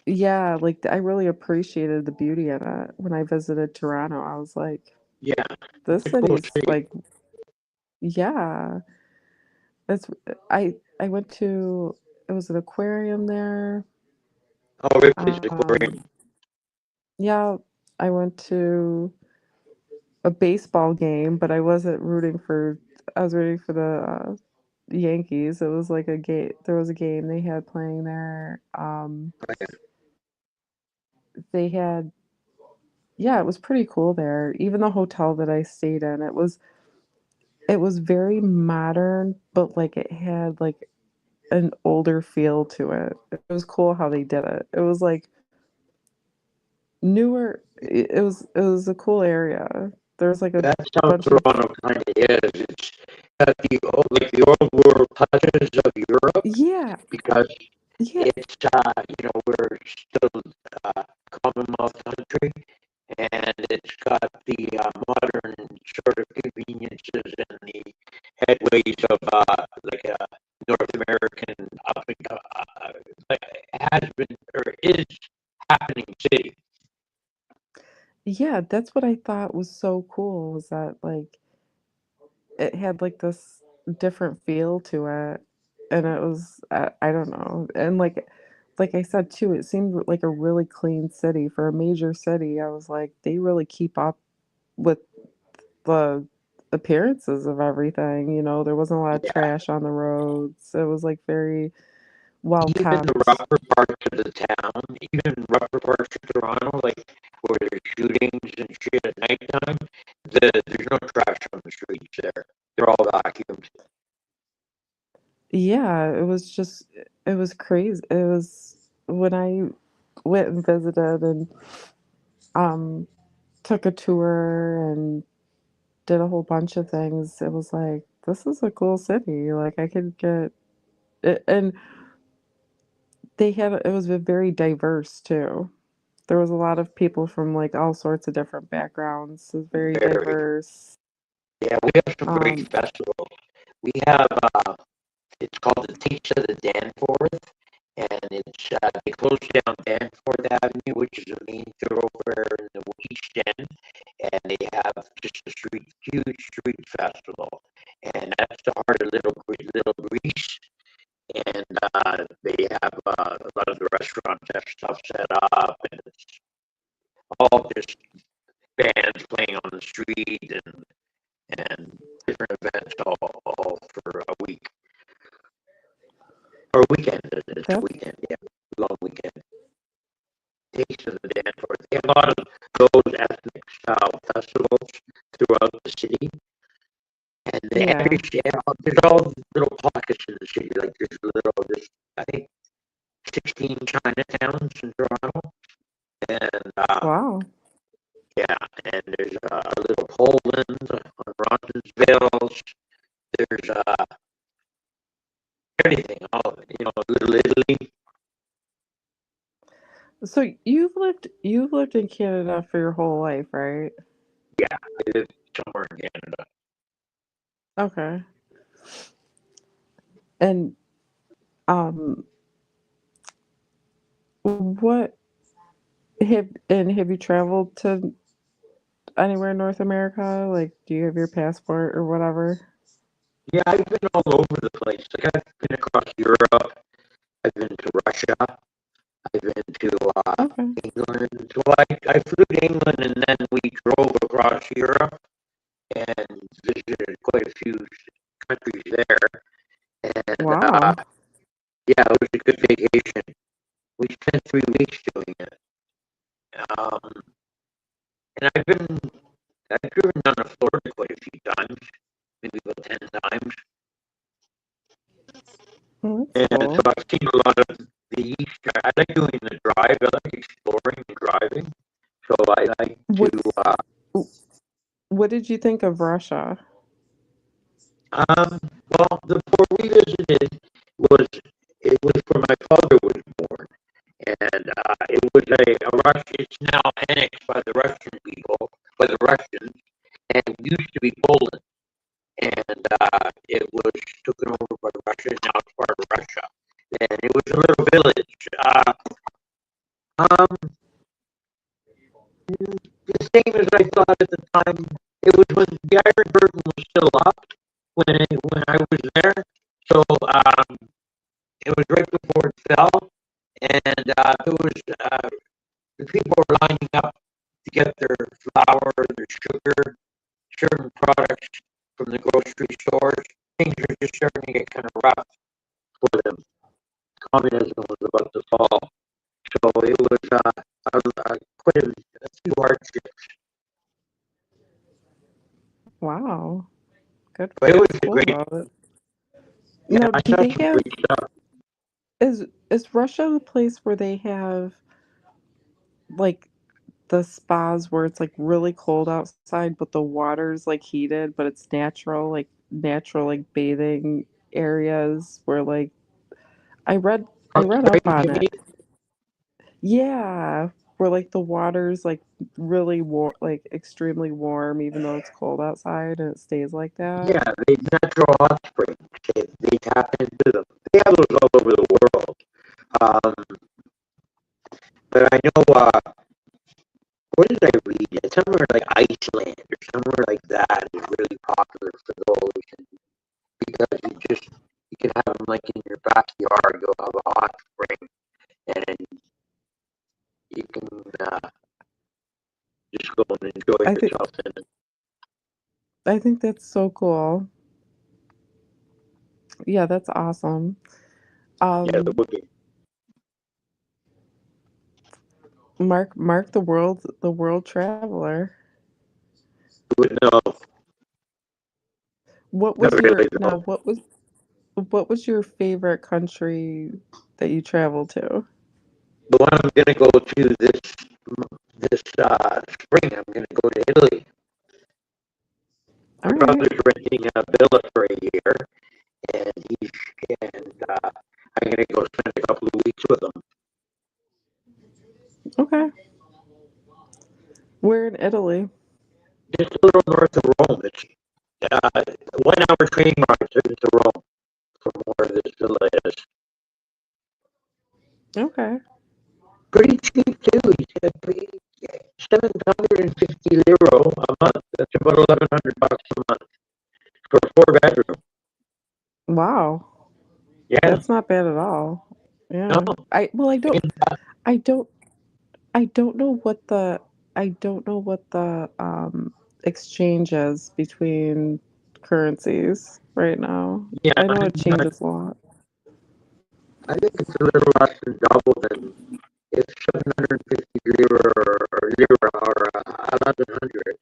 Speaker 1: Yeah, like I really appreciated the beauty in it when I visited Toronto. I was like,
Speaker 2: Yeah.
Speaker 1: this
Speaker 2: It's a cool
Speaker 1: city's
Speaker 2: city.
Speaker 1: like, yeah, it's I went to it was an aquarium there.
Speaker 2: Oh, Ripley's
Speaker 1: Um,
Speaker 2: Aquarium.
Speaker 1: yeah, I went to a baseball game, but I wasn't rooting for. I was rooting for the Yankees. It was like a game. There was a game they had playing there. They had yeah, it was pretty cool there. Even the hotel that I stayed in, it was very modern, but like it had like an older feel to it. It was cool how they did it. It was like newer. It was a cool area. There was like a
Speaker 2: That's how
Speaker 1: bunch of
Speaker 2: Toronto kind of is. It's got the old, like the old world touches of Europe
Speaker 1: yeah,
Speaker 2: because
Speaker 1: yeah,
Speaker 2: it's, we're still Commonwealth country, and it's got the modern sort of conveniences and the headways of like a North American up and like has been or is happening city.
Speaker 1: yeah. That's what I thought was so cool was that like it had like this different feel to it, and it was I don't know, and like I said too, it seemed like a really clean city for a major city. I was like, they really keep up with the appearances of everything. There wasn't a lot of
Speaker 2: Yeah,
Speaker 1: trash on the roads. It was like very well
Speaker 2: even the
Speaker 1: kept.
Speaker 2: rougher parts of the town, even rougher parts of Toronto, like where there's shootings and shit at nighttime, there's no trash on the streets there. They're all vacuumed.
Speaker 1: Yeah, it was crazy. It was when I went and visited and um took a tour and did a whole bunch of things. It was like, this is a cool city. Like I could get it, and it was very diverse too. There was a lot of people from like all sorts of different backgrounds. It was very
Speaker 2: Very.
Speaker 1: diverse.
Speaker 2: Yeah, we have some great
Speaker 1: Um,
Speaker 2: festivals. We have, it's called the Taste of the Danforth, and they closed down Danforth Avenue, which is a main thoroughfare in the East End, and they have just a huge street festival, and that's the heart of Little Greece, and they have a lot of the restaurants have stuff set up, and it's all just bands playing on the street and different events all for a week or a weekend. It's a
Speaker 1: that's
Speaker 2: weekend, yeah, long weekend. Taste of the Danforth. They have a lot of those ethnic style festivals throughout the city, and
Speaker 1: yeah.
Speaker 2: there's all little pockets in the city. Like there's I think 16 Chinatowns in Toronto, and
Speaker 1: Wow.
Speaker 2: yeah, and there's a little Poland on Roncesvalles. There's everything, all Little Italy.
Speaker 1: So you've lived in Canada for your whole life, right?
Speaker 2: Yeah, I live somewhere in Canada.
Speaker 1: Okay. And um What have you traveled to anywhere in North America? Like, do you have your passport or whatever?
Speaker 2: Yeah, I've been all over the place. Like I've been across Europe. I've been to Russia. I've been to
Speaker 1: Okay.
Speaker 2: England. So I flew to England and then we drove across Europe and visited quite a few countries there. And
Speaker 1: Wow.
Speaker 2: yeah, it was a good vacation. We spent 3 weeks doing it. Um, and I've driven down to Florida quite a few times, maybe about 10 times.
Speaker 1: Oh, that's
Speaker 2: And so
Speaker 1: cool.
Speaker 2: I've seen a lot of the East. I like doing the drive. I like exploring and driving. So I like to,
Speaker 1: What's what did you think of Russia?
Speaker 2: um, well, the port we visited was, it was where my father was born. And it was a Russia, it's now annexed by the Russian people, by the Russians, and it used to be Poland. And it was taken over by Russia, and now it's part of Russia. And it was a little village. Um, the same as I thought at the time. It was when the Iron Curtain was still up when I was there. So it was right before it fell, and there was the people were lining up to get their flour, their sugar, certain products from the grocery stores. Things were just starting to get kind of rough for them. Communism was about to fall, so it was quite a few hardships.
Speaker 1: Wow. Good.
Speaker 2: But it was
Speaker 1: What's
Speaker 2: a
Speaker 1: cool
Speaker 2: great.
Speaker 1: about it?
Speaker 2: Yeah,
Speaker 1: Now,
Speaker 2: I
Speaker 1: do
Speaker 2: saw
Speaker 1: they
Speaker 2: some
Speaker 1: have
Speaker 2: great stuff.
Speaker 1: is Russia the place where they have like the spas where it's like really cold outside, but the water's like heated, but it's natural like bathing areas where like I
Speaker 2: Hot
Speaker 1: read up
Speaker 2: springs,
Speaker 1: on
Speaker 2: you
Speaker 1: it.
Speaker 2: mean?
Speaker 1: Yeah, where like the water's like really warm, like extremely warm, even though it's cold outside, and it stays like that.
Speaker 2: Yeah, they natural hot springs. They tap into them. They have those all over the world. Um, but I know, what did I read? Somewhere like Iceland or somewhere like that is really popular for those, and because you can have them like in your backyard. You'll have a hot spring, and you can just go and enjoy
Speaker 1: I think
Speaker 2: yourself in it.
Speaker 1: I think that's so cool. Yeah, that's awesome.
Speaker 2: Yeah, the
Speaker 1: Um,
Speaker 2: would
Speaker 1: Mark the world traveler.
Speaker 2: would know.
Speaker 1: What
Speaker 2: Not
Speaker 1: was
Speaker 2: really
Speaker 1: your
Speaker 2: though.
Speaker 1: now? What was your favorite country that you traveled to?
Speaker 2: The one I'm gonna go to this spring, I'm gonna go to Italy.
Speaker 1: All
Speaker 2: My
Speaker 1: right.
Speaker 2: brother's renting a villa for a year, and I'm gonna go spend a couple of weeks with him.
Speaker 1: Okay. Where in Italy?
Speaker 2: Just a little north of Rome. It's uh, 1 hour train ride to Rome from where this villa is.
Speaker 1: Okay.
Speaker 2: Pretty cheap too. He said 750 euro a month. That's about 1,100 bucks a month for a 4 bedroom.
Speaker 1: Wow.
Speaker 2: Yeah,
Speaker 1: That's not bad at all. Yeah.
Speaker 2: no,
Speaker 1: I well
Speaker 2: and,
Speaker 1: I don't I don't know what the I don't know what the exchange is between currencies right now.
Speaker 2: yeah,
Speaker 1: I know it changes a lot.
Speaker 2: I think it's a little less than double than if 750 euro or 1,100.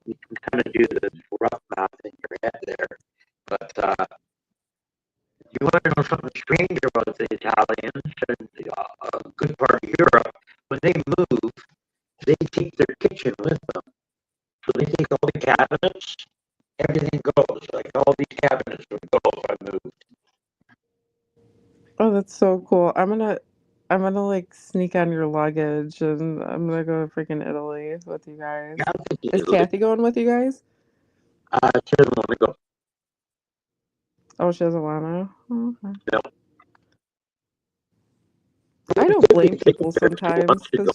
Speaker 2: You can kind of do the rough math in your head there. But you want to know something strange about the Italians and a good part of Europe? When they move, they take their kitchen with them. So they take all the cabinets, everything goes. Like all these cabinets would go if I moved.
Speaker 1: Oh, that's so cool. I'm gonna like sneak on your luggage and I'm gonna go to freaking Italy with you
Speaker 2: Yeah,
Speaker 1: guys.
Speaker 2: I'm thinking
Speaker 1: Is
Speaker 2: Italy.
Speaker 1: Kathy going with you guys?
Speaker 2: She doesn't want to go.
Speaker 1: Oh, she doesn't wanna. Oh, okay.
Speaker 2: No.
Speaker 1: I don't blame people sometimes because,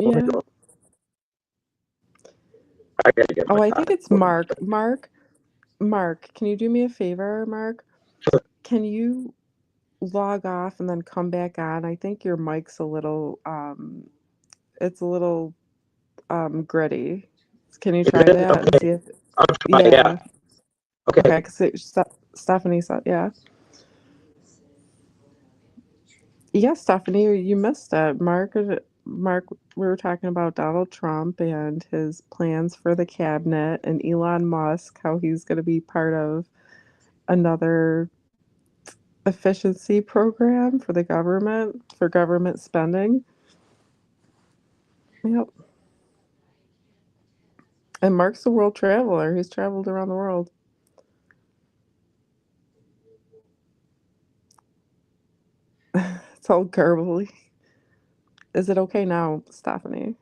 Speaker 1: yeah.
Speaker 2: I gotta get
Speaker 1: Oh,
Speaker 2: my
Speaker 1: I think it's
Speaker 2: passport.
Speaker 1: Mark. Mark, can you do me a favor, Mark? Can you log off and then come back on? I think your mic's a little, it's a little gritty. Can you try that and see if,
Speaker 2: I'll try, yeah.
Speaker 1: yeah.
Speaker 2: Okay.
Speaker 1: Okay, because Stephanie said, yeah. Yeah, Stephanie, you missed it. Mark, we were talking about Donald Trump and his plans for the cabinet and Elon Musk, how he's going to be part of another efficiency program for the government, for government spending. Yep. And Mark's a world traveler. He's traveled around the world. It's all garbly. Is it okay now, Stephanie?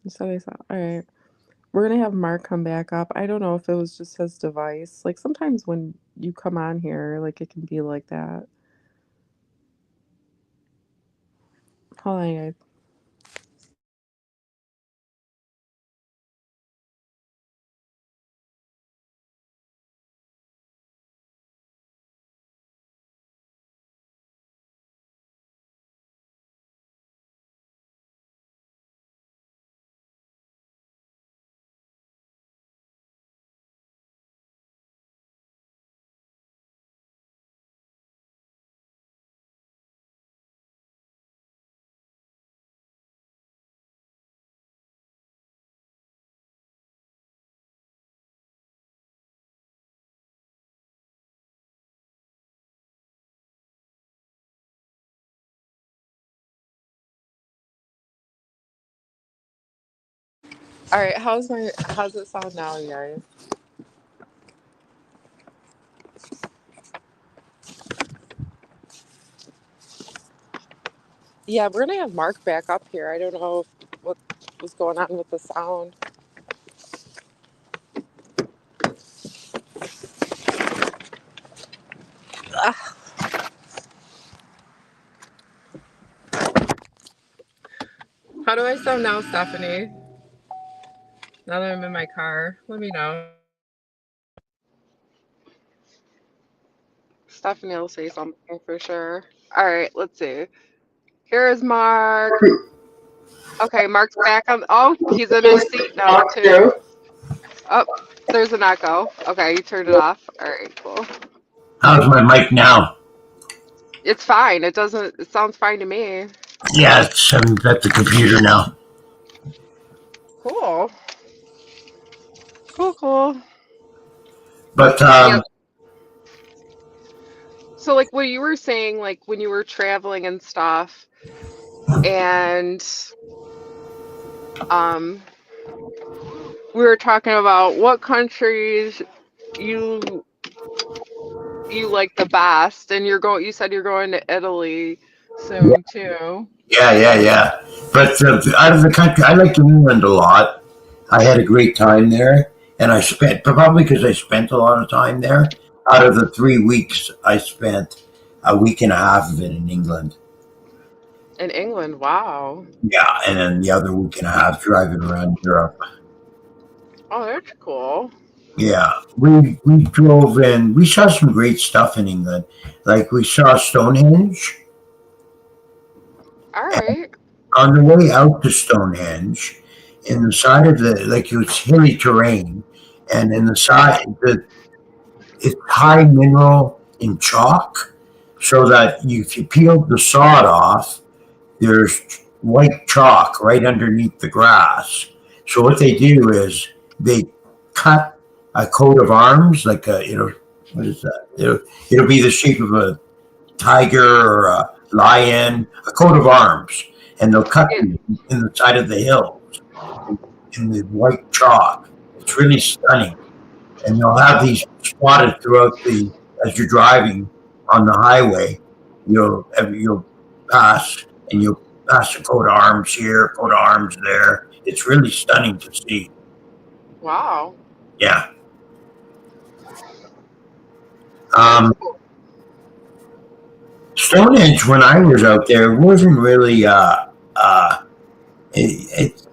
Speaker 1: You said I saw. All right. We're gonna have Mark come back up. I don't know if it was just his device. Like sometimes when you come on here, like it can be like that. Hold on, guys. All right, how's it sound now, you guys? Yeah, we're gonna have Mark back up here. I don't know what was going on with the sound. Ah, how do I sound now, Stephanie? Now that I'm in my car, let me know. Stephanie will say something for sure. All right, let's see. Here's Mark. Okay, Mark's back on. Oh, he's in his seat now too. Oh, there's an echo. Okay, you turned it off. All right, cool.
Speaker 2: How's my mic now?
Speaker 1: It's fine. It doesn't. It sounds fine to me.
Speaker 2: Yeah, I'm at the computer now.
Speaker 1: Cool. Cool. Cool.
Speaker 2: But
Speaker 1: Yeah. So, like, what you were saying, like when you were traveling and stuff, and um, we were talking about what countries you like the best, and you said you're going to Italy soon too.
Speaker 2: yeah. But out of the country, I like England a lot. I had a great time there, and I spent probably because I spent a lot of time there. Out of the 3 weeks, I spent a week and a half of it in England.
Speaker 1: In England, wow.
Speaker 2: Yeah, and then the other week and a half driving around Europe.
Speaker 1: Oh, that's cool.
Speaker 2: Yeah, we drove in. We saw some great stuff in England. Like we saw Stonehenge.
Speaker 1: All right.
Speaker 2: On the way out to Stonehenge, in the side of the like it was hilly terrain, and in the side it's high mineral in chalk, so that if you peeled the sod off, there's white chalk right underneath the grass. So what they do is they cut a coat of arms, like what is that? It'll be the shape of a tiger or a lion, a coat of arms, and they'll cut
Speaker 1: It,
Speaker 2: them in the side of the hills in the white chalk. It's really stunning, and they'll have these spotted throughout the as you're driving on the highway. You'll pass and you'll pass a coat of arms here, coat of arms there. It's really stunning to see.
Speaker 1: wow.
Speaker 2: Yeah.
Speaker 1: That's cool.
Speaker 4: Stonehenge, when I was out there, wasn't really.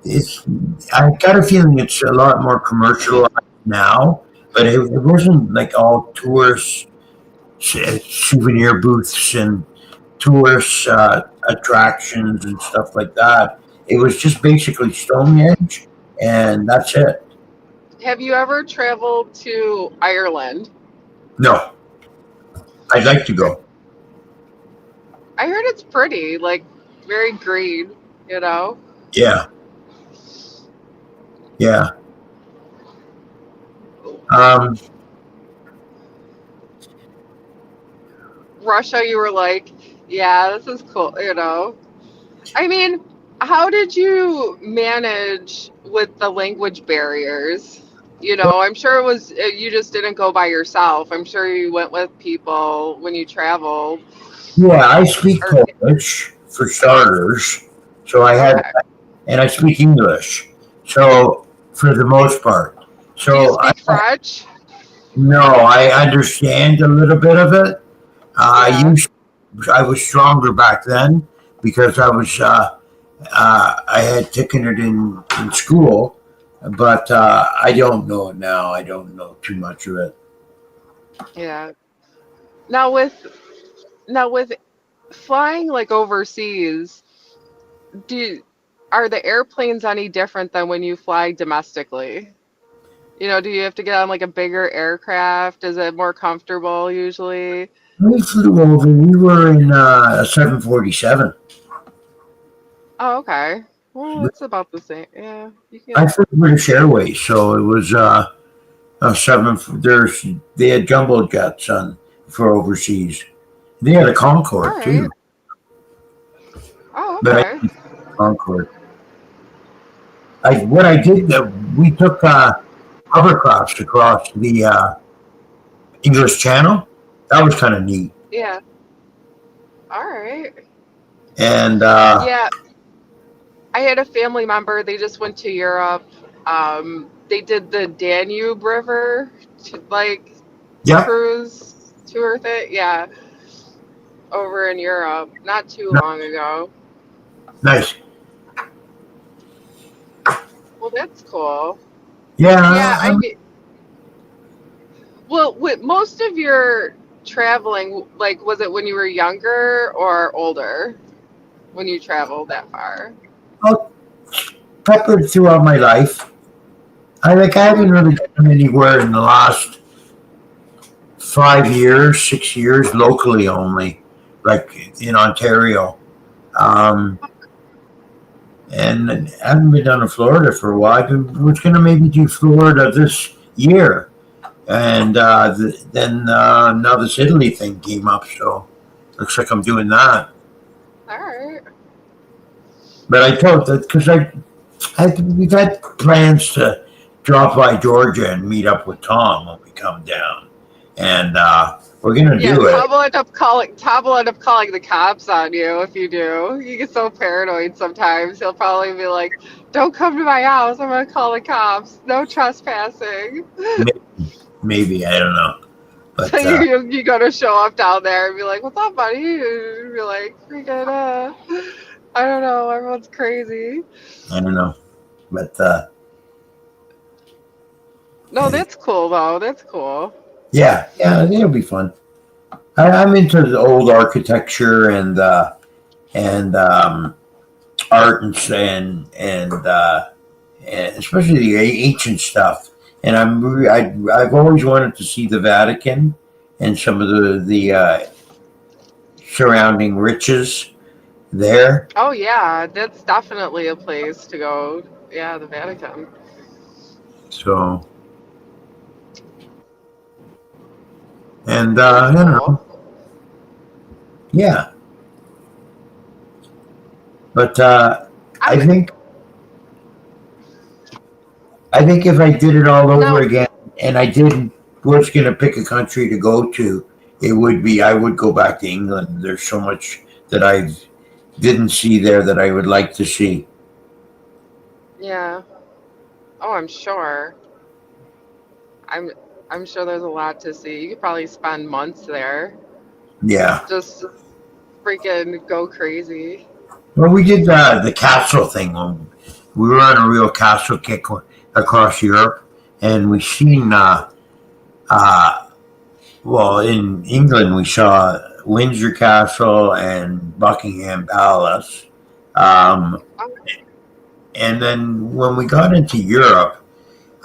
Speaker 4: It's. I got a feeling it's a lot more commercialized now, but it wasn't like all tourist souvenir booths and tourist attractions and stuff like that. It was just basically Stonehenge, and that's it.
Speaker 1: Have you ever traveled to Ireland?
Speaker 4: No, I'd like to go.
Speaker 1: I heard it's pretty, like very green, you know?
Speaker 4: Yeah, yeah. Um,
Speaker 1: Russia, you were like, yeah, this is cool, you know? I mean, how did you manage with the language barriers? You know, I'm sure it was, you just didn't go by yourself. I'm sure you went with people when you traveled.
Speaker 4: yeah, I speak
Speaker 1: Or,
Speaker 4: Polish for starters, so I had,
Speaker 1: okay.
Speaker 4: and I speak English. So for the most part,
Speaker 1: Do you
Speaker 4: so
Speaker 1: speak French?
Speaker 4: no, I understand a little bit of it.
Speaker 1: Yeah.
Speaker 4: I was stronger back then because I had taken it in school, but I don't know it now. I don't know too much of it.
Speaker 1: Yeah. Now with now with flying like overseas, do are the airplanes any different than when you fly domestically? You know, do you have to get on like a bigger aircraft? Is it more comfortable usually?
Speaker 4: We flew over. We were in a 747.
Speaker 1: Oh, okay. Well, it's about the same. Yeah, you
Speaker 4: I
Speaker 1: can.
Speaker 4: flew British Airways, so it was a seven. They had jumbo jets on for overseas. They had a
Speaker 1: All
Speaker 4: Concorde
Speaker 1: right.
Speaker 4: too,
Speaker 1: Oh,
Speaker 4: but I
Speaker 1: okay.
Speaker 4: Concorde. What I did that we took hovercrafts across the English Channel. That was kind of neat.
Speaker 1: Yeah. All right.
Speaker 4: And
Speaker 1: Yeah, I had a family member. They just went to Europe. They did the Danube River, like
Speaker 4: yeah,
Speaker 1: cruise tour thing. Yeah, over in Europe, not too long ago.
Speaker 4: nice.
Speaker 1: Well, that's cool. Yeah,
Speaker 4: Yeah,
Speaker 1: I mean, well, with most of your traveling, like, was it when you were younger or older when you traveled that far?
Speaker 4: I'll peppered throughout my life. I
Speaker 1: Oh,
Speaker 4: haven't really
Speaker 1: okay.
Speaker 4: gone anywhere in the last 5 years, 6 years, locally only, like in Ontario. Um, and I haven't been down to Florida for a while. Was going to maybe do Florida this year, and then now this Italy thing came up, so looks like I'm doing that.
Speaker 1: All right.
Speaker 4: But I told that because we've had plans to drop by Georgia and meet up with Tom when we come down, and we're gonna
Speaker 1: Yeah,
Speaker 4: do it.
Speaker 1: Tom will end up calling the cops on you if you do. He gets so paranoid sometimes. He'll probably be like, "Don't come to my house. I'm gonna call the cops. No trespassing."
Speaker 4: Maybe I don't know,
Speaker 1: So
Speaker 4: but
Speaker 1: you gotta show up down there and be like, "What's up, buddy?" And be like, "Freaking I don't know. Everyone's crazy."
Speaker 4: I don't know, but
Speaker 1: No, that's cool though. That's cool.
Speaker 4: yeah, it'll be fun. I'm into the old architecture and art and especially the ancient stuff. And I've always wanted to see the Vatican and some of the surrounding riches there.
Speaker 1: Oh yeah, that's definitely a place to go. Yeah, the Vatican.
Speaker 4: So and
Speaker 1: That's
Speaker 4: I don't
Speaker 1: cool.
Speaker 4: know, yeah. But I
Speaker 1: I'm
Speaker 4: think I think if I did it all over
Speaker 1: now.
Speaker 4: again and I didn't was going to pick a country to go to, it would be I would go back to England. There's so much that I didn't see there that I would like to see.
Speaker 1: Yeah. Oh, I'm sure. I'm I'm sure there's a lot to see. You could probably spend months there.
Speaker 4: Yeah,
Speaker 1: Just freaking go crazy.
Speaker 4: Well, we did the castle thing when we were on a real castle kick across Europe, and we seen well, in England we saw Windsor Castle and Buckingham Palace. Um, and then when we got into Europe,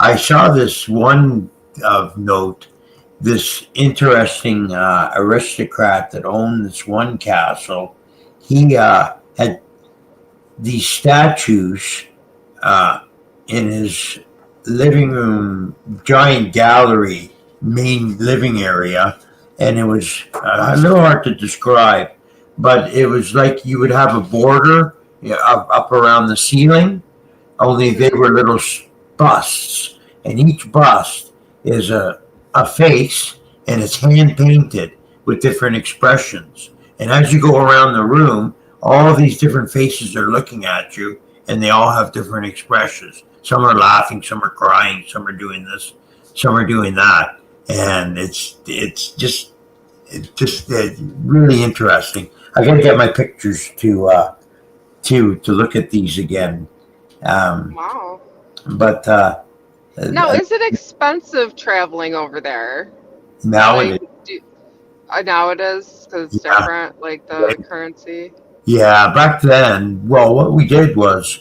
Speaker 4: I saw this one of note, this interesting aristocrat that owned this one castle. He had these statues in his living room, giant gallery, main living area, and it was a little hard to describe, but it was like you would have a border up around the ceiling, only they were little busts, and each bust is a face, and it's hand painted with different expressions. And as you go around the room, all these different faces are looking at you, and they all have different expressions. Some are laughing, some are crying, some are doing this, some are doing that, and it's just really interesting. I got to get my pictures to look at these again.
Speaker 1: Wow.
Speaker 4: But
Speaker 1: Now, is it expensive traveling over there?
Speaker 4: now
Speaker 1: Like,
Speaker 4: it is.
Speaker 1: now it is because it's
Speaker 4: Yeah.
Speaker 1: different, like the currency.
Speaker 4: Yeah, back then, well, what we did was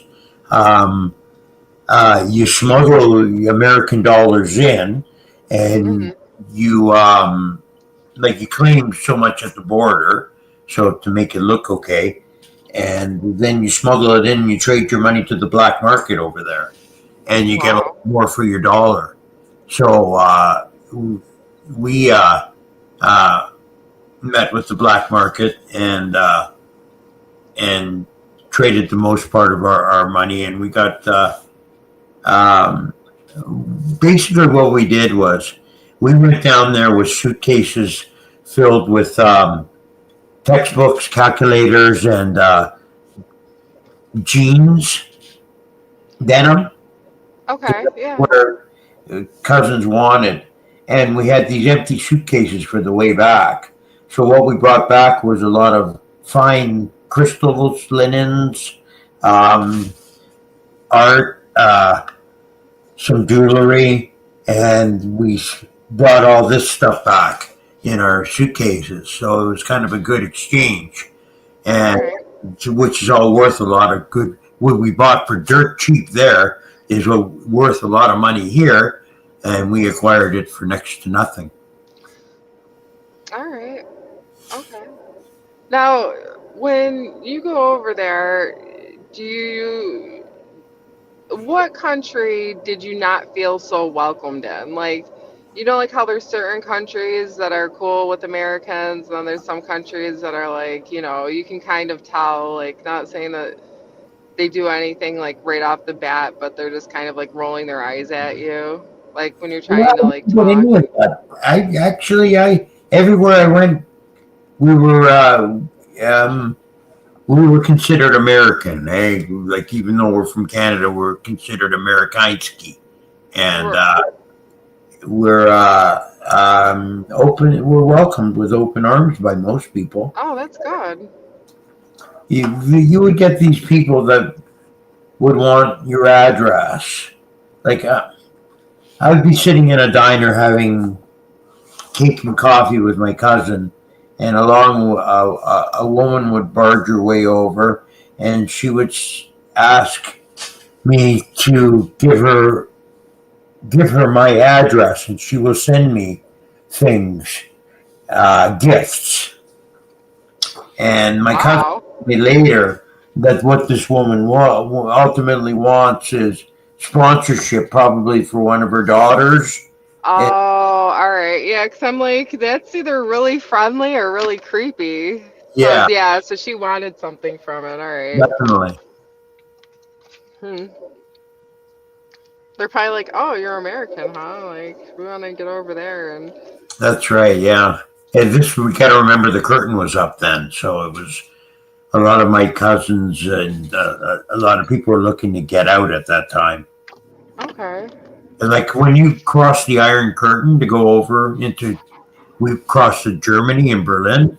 Speaker 4: you smuggle American dollars in, and
Speaker 1: Hmm.
Speaker 4: you like you claim so much at the border, so to make it look okay, and then you smuggle it in, and you trade your money to the black market over there, and you get a
Speaker 1: Wow.
Speaker 4: lot more for your dollar. So we met with the black market and traded the most part of our money, and we got um, basically what we did was we went down there with suitcases filled with textbooks, calculators, and jeans, denim,
Speaker 1: Okay. Yeah.
Speaker 4: where cousins wanted, and we had these empty suitcases for the way back. So what we brought back was a lot of fine crystals, linens, art, some jewelry, and we brought all this stuff back in our suitcases. So it was kind of a good exchange,
Speaker 1: All
Speaker 4: and
Speaker 1: right.
Speaker 4: which is all worth a lot of good. What we bought for dirt cheap there is worth a lot of money here, and we acquired it for next to nothing.
Speaker 1: All right. Okay. Now, when you go over there, do you, what country did you not feel so welcomed in? Like, like how there's certain countries that are cool with Americans, and then there's some countries that are like, you can kind of tell, like, not saying that they do anything like right off the bat, but they're just kind of like rolling their eyes at you, like when you're trying to
Speaker 4: Well,
Speaker 1: like
Speaker 4: but
Speaker 1: talk.
Speaker 4: anyway, I everywhere I went, we were we were considered American. Like even though we're from Canada, we're considered Amerikanski, and
Speaker 1: R-
Speaker 4: we're open. We're welcomed with open arms by most people.
Speaker 1: Oh, that's good.
Speaker 4: You would get these people that would want your address. Like I would be sitting in a diner having cake and coffee with my cousin, and along a woman would barge her way over, and she would ask me to give her my address, and she will send me things, gifts. And my cousin
Speaker 1: Wow.
Speaker 4: told me later that what this woman ultimately wants is sponsorship, probably for one of her daughters.
Speaker 1: Oh, all right. Yeah, because I'm like, that's either really friendly or really creepy. So,
Speaker 4: Yeah,
Speaker 1: yeah, so she wanted something from it. All right.
Speaker 4: definitely.
Speaker 1: Hmm. They're probably like, oh, you're American, huh? Like, we want to get over there. And
Speaker 4: That's right. Yeah. And this, we got to remember the curtain was up then, so it was a lot of my cousins and a lot of people were looking to get out at that time.
Speaker 1: okay.
Speaker 4: And like when you cross the Iron Curtain to go over into, we crossed to Germany and Berlin.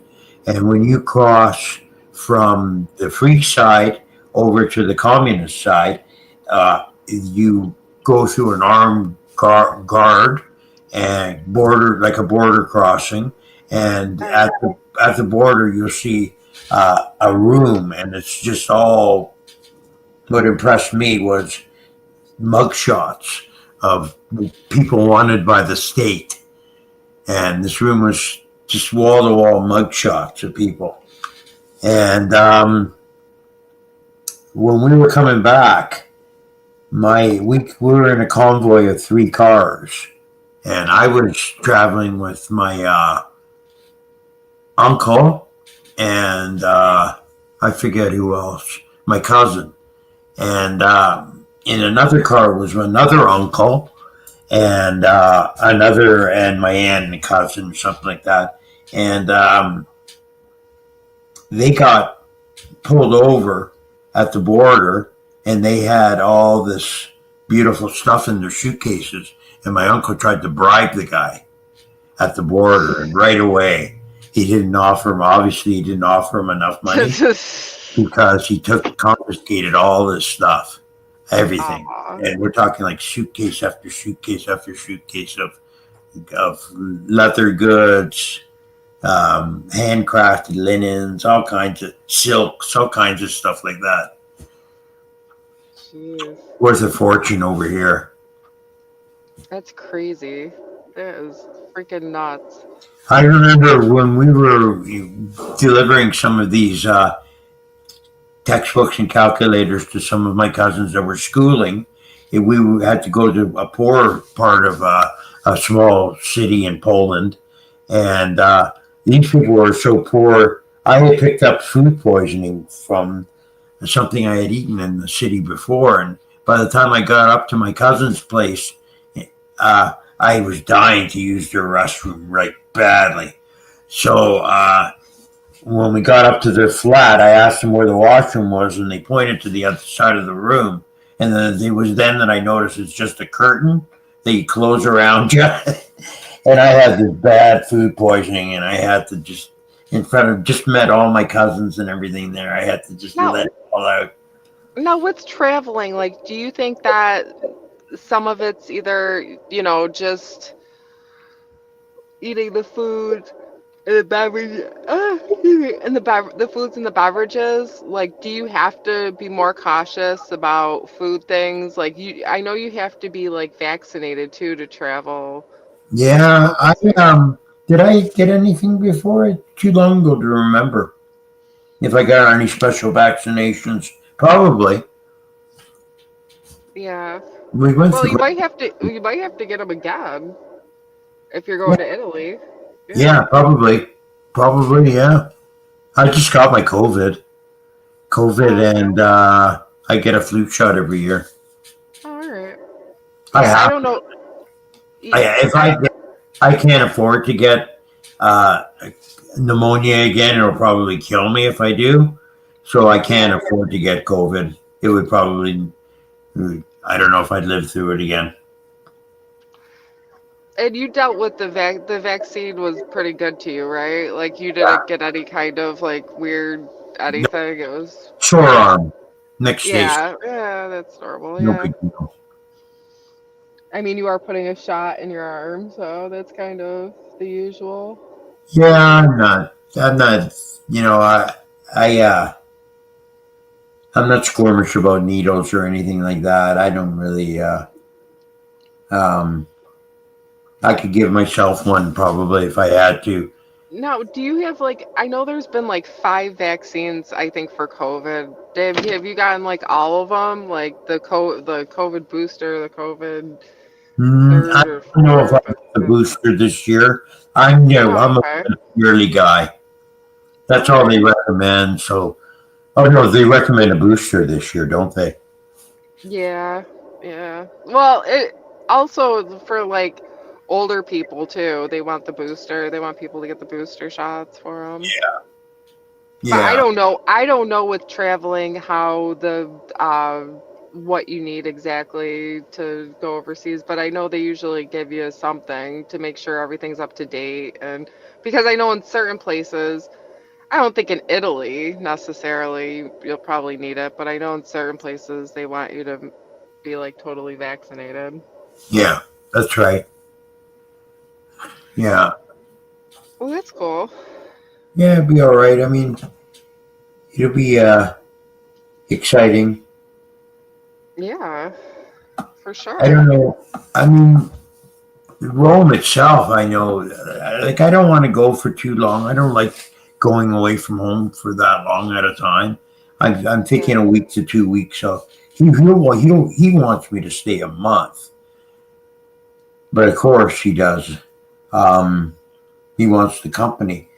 Speaker 4: And when you cross from the free side over to the communist side, you go through an armed guard and border, like a border crossing. And at the border, you'll see a room, and it's just all. What impressed me was mugshots of people wanted by the state, and this room was just wall to wall mugshots of people. And when we were coming back, we were in a convoy of 3 cars, and I was traveling with my uncle and I forget who else, my cousin, and in another car was another uncle and and my aunt and cousin or something like that, and they got pulled over at the border, and they had all this beautiful stuff in their suitcases, and my uncle tried to bribe the guy at the border, and right away he didn't offer him. Obviously, he didn't offer him enough money because he confiscated all this stuff, everything, and we're talking like suitcase after suitcase after suitcase of leather goods, handcrafted linens, all kinds of silks, all kinds of stuff like that.
Speaker 1: Jeez.
Speaker 4: Worth a fortune over here.
Speaker 1: That's crazy. That is freaking nuts.
Speaker 4: I remember when we were delivering some of these textbooks and calculators to some of my cousins that were schooling. We had to go to a poor part of a small city in Poland, and these people were so poor. I had picked up food poisoning from something I had eaten in the city before, and by the time I got up to my cousin's place, I was dying to use their restroom right badly. So when we got up to their flat, I asked them where the washroom was, and they pointed to the other side of the room. And then it was then that I noticed it's just a curtain that you close around you. And I had this bad food poisoning, and I had to just, just met all my cousins and everything there. I had to just let it all out.
Speaker 1: Now, what's traveling? Like, do you think that some of it's either, just eating the food and the beverage, and the foods and the beverages? Like, do you have to be more cautious about food things? Like, I know you have to be like vaccinated too to travel.
Speaker 4: Yeah, did I get anything before? Too long ago to remember. If I got any special vaccinations, probably.
Speaker 1: Yeah.
Speaker 4: We went
Speaker 1: Well,
Speaker 4: through.
Speaker 1: you might have to get them again if you're going to Italy.
Speaker 4: Yeah, probably. Probably, yeah. I just got my COVID, and I get a flu shot every year.
Speaker 1: All right.
Speaker 4: I
Speaker 1: I
Speaker 4: have.
Speaker 1: don't know.
Speaker 4: I can't afford to get pneumonia again. It'll probably kill me if I do. So I can't afford to get COVID. It would probably. I don't know if I'd live through it again.
Speaker 1: And you dealt with the vaccine was pretty good to you, right? Like you didn't get any kind of like weird anything. It was
Speaker 4: Sore arm. Next day.
Speaker 1: yeah, that's normal.
Speaker 4: No
Speaker 1: Yeah.
Speaker 4: big deal.
Speaker 1: I mean, you are putting a shot in your arm, so that's kind of the usual.
Speaker 4: Yeah, I'm not. I'm not squirmish about needles or anything like that. I don't really. I could give myself one probably if I had to.
Speaker 1: Now, do you have like I know there's been like 5 vaccines I think for COVID. Have you gotten like all of them? Like the COVID booster, the COVID
Speaker 4: I
Speaker 1: third or
Speaker 4: don't know if I
Speaker 1: fourth?
Speaker 4: get the booster this year. I'm
Speaker 1: Oh,
Speaker 4: a
Speaker 1: okay.
Speaker 4: yearly guy. That's
Speaker 1: All
Speaker 4: all they
Speaker 1: right.
Speaker 4: recommend. So, oh no, they recommend a booster this year, don't they?
Speaker 1: Yeah, yeah. Well, it also for like older people too. They want the booster. They want people to get the booster shots for them. But I
Speaker 4: Yeah.
Speaker 1: don't know. I don't know with traveling how the what you need exactly to go overseas. But I know they usually give you something to make sure everything's up to date. And because I know in certain places, I don't think in Italy necessarily you'll probably need it, but I know in certain places they want you to be like totally vaccinated.
Speaker 4: Yeah, that's right. Yeah,
Speaker 1: Well, that's cool.
Speaker 4: yeah, it'd be all right. I mean, it'll be exciting.
Speaker 1: Yeah, for
Speaker 4: I
Speaker 1: sure.
Speaker 4: don't know. I mean, Rome itself, I know, like, I don't want to go for too long. I don't like going away from home for that long at a time. I'm thinking a
Speaker 1: Mm.
Speaker 4: week to 2 weeks. So he wants me to stay a month, but of course he does. Um, he wants the company,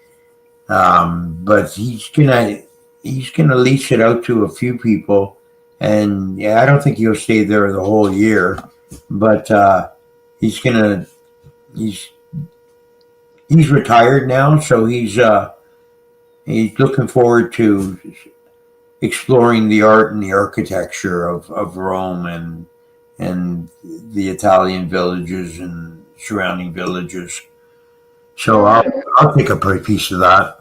Speaker 4: but he's gonna lease it out to a few people, and yeah, I don't think he'll stay there the whole year, but he's gonna he's he's retired now, so he's looking forward to exploring the art and the architecture of Rome and the Italian villages and surrounding villages.
Speaker 1: All
Speaker 4: So
Speaker 1: right.
Speaker 4: I'll take a piece of that.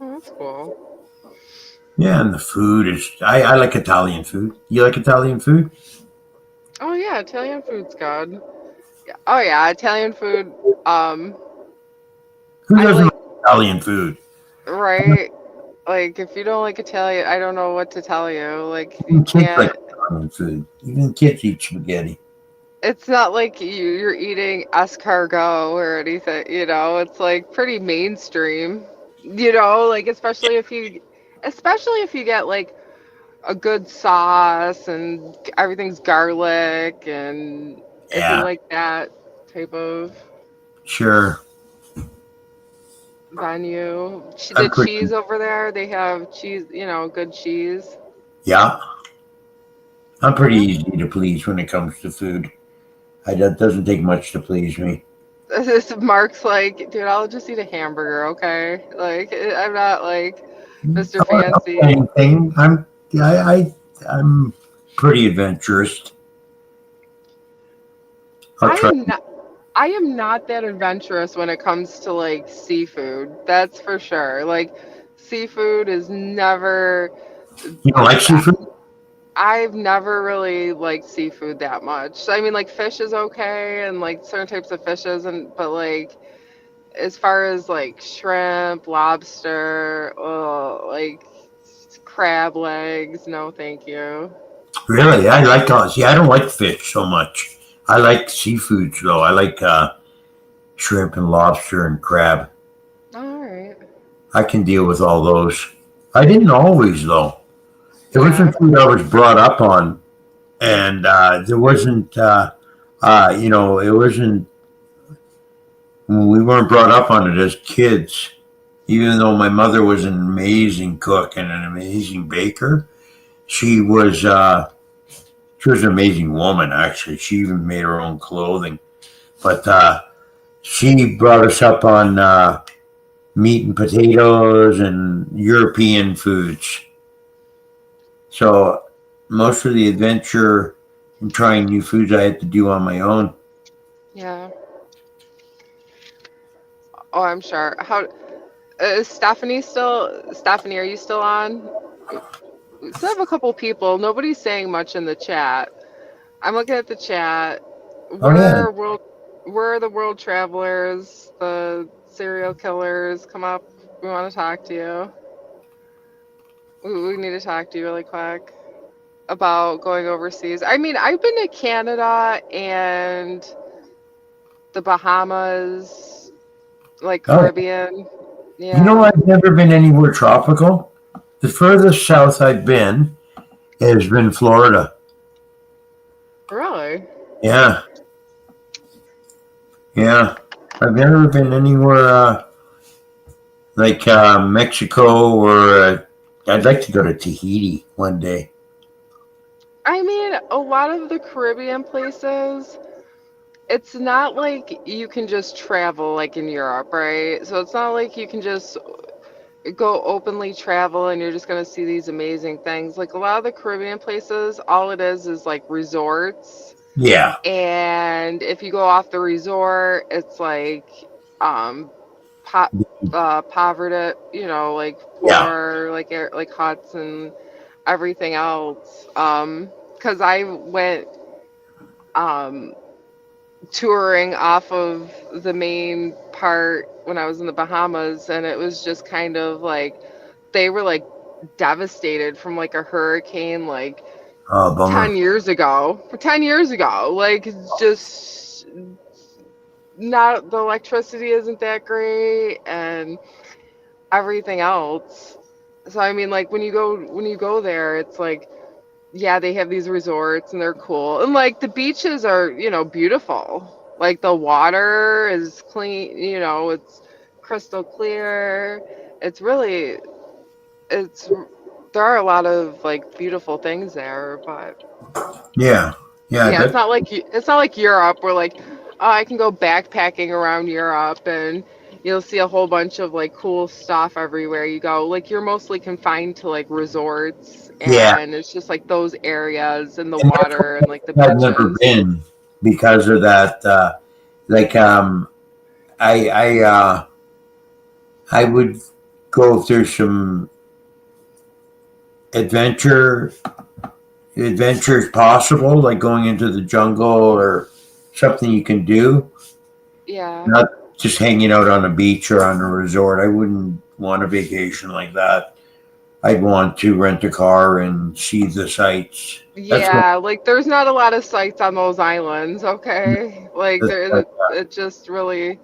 Speaker 1: Oh, that's cool.
Speaker 4: Yeah, and the food is I like Italian food. You like Italian food?
Speaker 1: Oh yeah, Italian food's good. Yeah. Oh yeah, Italian food. Um,
Speaker 4: Who
Speaker 1: I
Speaker 4: doesn't like
Speaker 1: like
Speaker 4: Italian food?
Speaker 1: right. Like if you don't like Italian, I don't know what to tell you. Like you
Speaker 4: Even kids like
Speaker 1: can't.
Speaker 4: Italian food. Even kids eat spaghetti.
Speaker 1: It's not like you're eating escargot or anything. It's like pretty mainstream. Like especially if you get like a good sauce and everything's garlic and if you
Speaker 4: Yeah,
Speaker 1: like that type of
Speaker 4: sure.
Speaker 1: venue. The
Speaker 4: I'm pretty.
Speaker 1: cheese over there, they have cheese, good cheese.
Speaker 4: Yeah, I'm pretty
Speaker 1: Yeah.
Speaker 4: easy to please when it comes to food. That doesn't take much to please me.
Speaker 1: This Mark's like, dude, I'll just eat a hamburger, okay? Like, I'm not like Mr.
Speaker 4: Oh,
Speaker 1: Fancy.
Speaker 4: anything. I'm pretty adventurous. I'll
Speaker 1: I
Speaker 4: try.
Speaker 1: am not. I am not that adventurous when it comes to like seafood. That's for sure. Like, seafood is never.
Speaker 4: You don't like seafood?
Speaker 1: I've never really liked seafood that much. I mean, like fish is okay, and like certain types of fishes, but like as far as like shrimp, lobster, like crab legs, no, thank you.
Speaker 4: Really? I like all. See, I don't like fish so much. I like seafoods though. I like shrimp and lobster and crab.
Speaker 1: All right.
Speaker 4: I can deal with all those. I didn't always though. It
Speaker 1: Yeah.
Speaker 4: wasn't food I was brought up on, and there wasn't. It wasn't. We weren't brought up on it as kids. Even though my mother was an amazing cook and an amazing baker, she was she was an amazing woman. Actually, she even made her own clothing. But she brought us up on meat and potatoes and European foods. So most of the adventure and trying new foods I had to do on my own.
Speaker 1: Yeah. Oh, I'm sure. How is Stephanie, are you still on? We still have a couple people. Nobody's saying much in the chat. I'm looking at the chat.
Speaker 4: Oh yeah,
Speaker 1: Where are the world travelers, the serial killers? Come up. We want to talk to you. We need to talk to you really quick about going overseas. I mean, I've been to Canada and the Bahamas, like
Speaker 4: oh,
Speaker 1: Caribbean.
Speaker 4: you know,
Speaker 1: Yeah.
Speaker 4: I've never been anywhere tropical. The furthest south I've been has been Florida.
Speaker 1: Really?
Speaker 4: Yeah, yeah. I've never been anywhere like Mexico or I'd like to go to Tahiti one day.
Speaker 1: I mean, a lot of the Caribbean places, it's not like you can just travel like in Europe, right? So it's not like you can just go openly travel and you're just going to see these amazing things. Like a lot of the Caribbean places, all it is like resorts.
Speaker 4: Yeah,
Speaker 1: And if you go off the resort, it's like um, poverty, you know, like
Speaker 4: Yeah.
Speaker 1: poor, like like huts and everything else. Because I went um touring off of the main part when I was in the Bahamas, and it was just kind of like they were like devastated from like a hurricane like
Speaker 4: Oh, bummer.
Speaker 1: 10 years ago. 10 years ago, like it's just not, the electricity isn't that great and everything else. So I mean, like when you go there, it's like, yeah, they have these resorts and they're cool. And like the beaches are, you know, beautiful. Like the water is clean, you know, it's crystal clear. It's really, it's, there are a lot of like beautiful things there, but
Speaker 4: Yeah. Yeah.
Speaker 1: yeah, it's not like Europe where like, oh, I can go backpacking around Europe and you'll see a whole bunch of like cool stuff everywhere you go. Like you're mostly confined to like resorts
Speaker 4: Yeah.
Speaker 1: and it's just like those areas and the
Speaker 4: And that's
Speaker 1: water and like the
Speaker 4: why I've never
Speaker 1: beaches.
Speaker 4: been because of that. Like, I, I, uh, I would go if there's some adventure adventures possible, like going into the jungle or something you can do,
Speaker 1: Yeah.
Speaker 4: not just hanging out on a beach or on a resort. I wouldn't want a vacation like that. I'd want to rent a car and see the sights. That's what
Speaker 1: Yeah, like there's not a lot of sites on those islands, okay? Like there it just really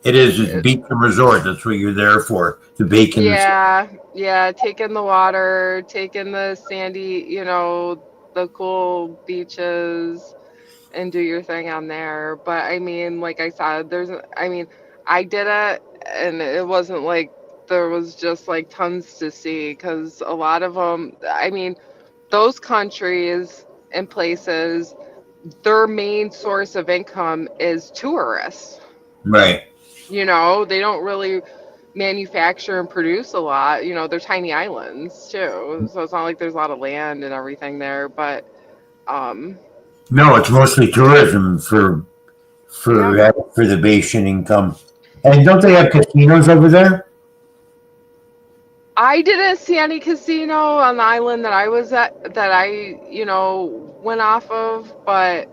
Speaker 4: it is. It's beach and resort. That's what you're there for. The bacon.
Speaker 1: yeah, yeah, take in the water, take in the sandy, you know, the cool beaches and do your thing on there. But I mean, like I said, I mean, I did it and it wasn't like there was just like tons to see because a lot of them, I mean, those countries and places, their main source of income is tourists.
Speaker 4: Right.
Speaker 1: You know, they don't really manufacture and produce a lot. You know, they're tiny islands too, so it's not like there's a lot of land and everything there. But um,
Speaker 4: No, it's mostly tourism
Speaker 1: yeah,
Speaker 4: for the Bayesian income. And don't they have casinos over there?
Speaker 1: I didn't see any casino on the island that I was at that I, you know, went off of, but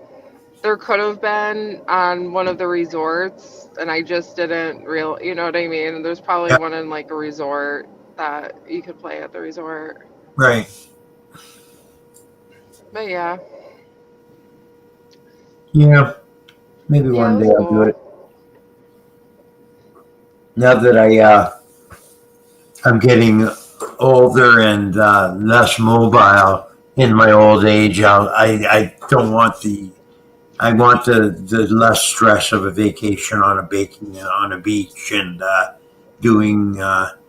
Speaker 1: there could have been on one of the resorts, and I just didn't real, you know what I mean? There's probably
Speaker 4: Yeah.
Speaker 1: one in like a resort that you could play at the resort.
Speaker 4: Right.
Speaker 1: But yeah,
Speaker 4: Yeah. Maybe
Speaker 1: yeah, it
Speaker 4: one day
Speaker 1: was
Speaker 4: I'll do it.
Speaker 1: cool.
Speaker 4: Now that I'm getting older and less mobile in my old age, I don't want I want the less stress of a vacation on a baking on a beach and doing.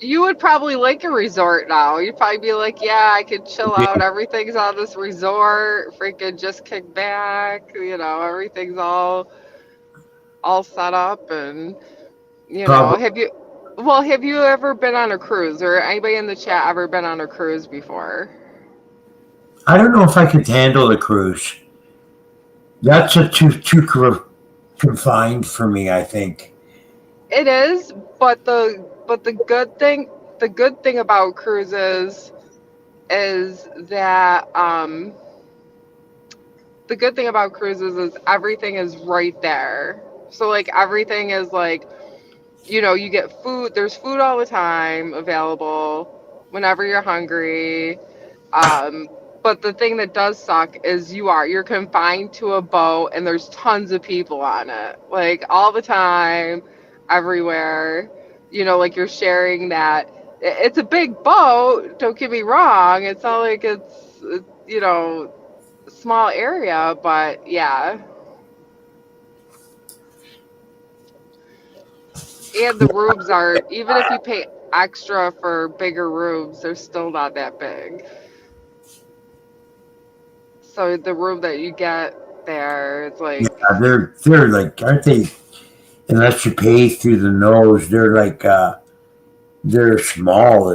Speaker 1: You would probably like a resort now. You'd probably be like, yeah, I could chill out.
Speaker 4: Yeah,
Speaker 1: Everything's on this resort. Freaking just kick back. You know, everything's all set up and you know,
Speaker 4: probably.
Speaker 1: have you ever been on a cruise or anybody in the chat ever been on a cruise before?
Speaker 4: I don't know if I could handle the cruise. That's a confined for me. I think.
Speaker 1: It is, but the good thing about cruises is that the good thing about cruises is everything is right there. So like everything is like, you know, you get food, there's food all the time available whenever you're hungry. Um, but the thing that does suck is you're confined to a boat and there's tons of people on it. Like all the time, everywhere. You know, like you're sharing that it's a big boat, don't get me wrong. It's not like you know, small area, but yeah. And the rooms are, even if you pay extra for bigger rooms, they're still not that big. So the room that you get there, it's
Speaker 4: Yeah,
Speaker 1: like,
Speaker 4: they're like, aren't they? Unless you pay through the nose, they're like they're small.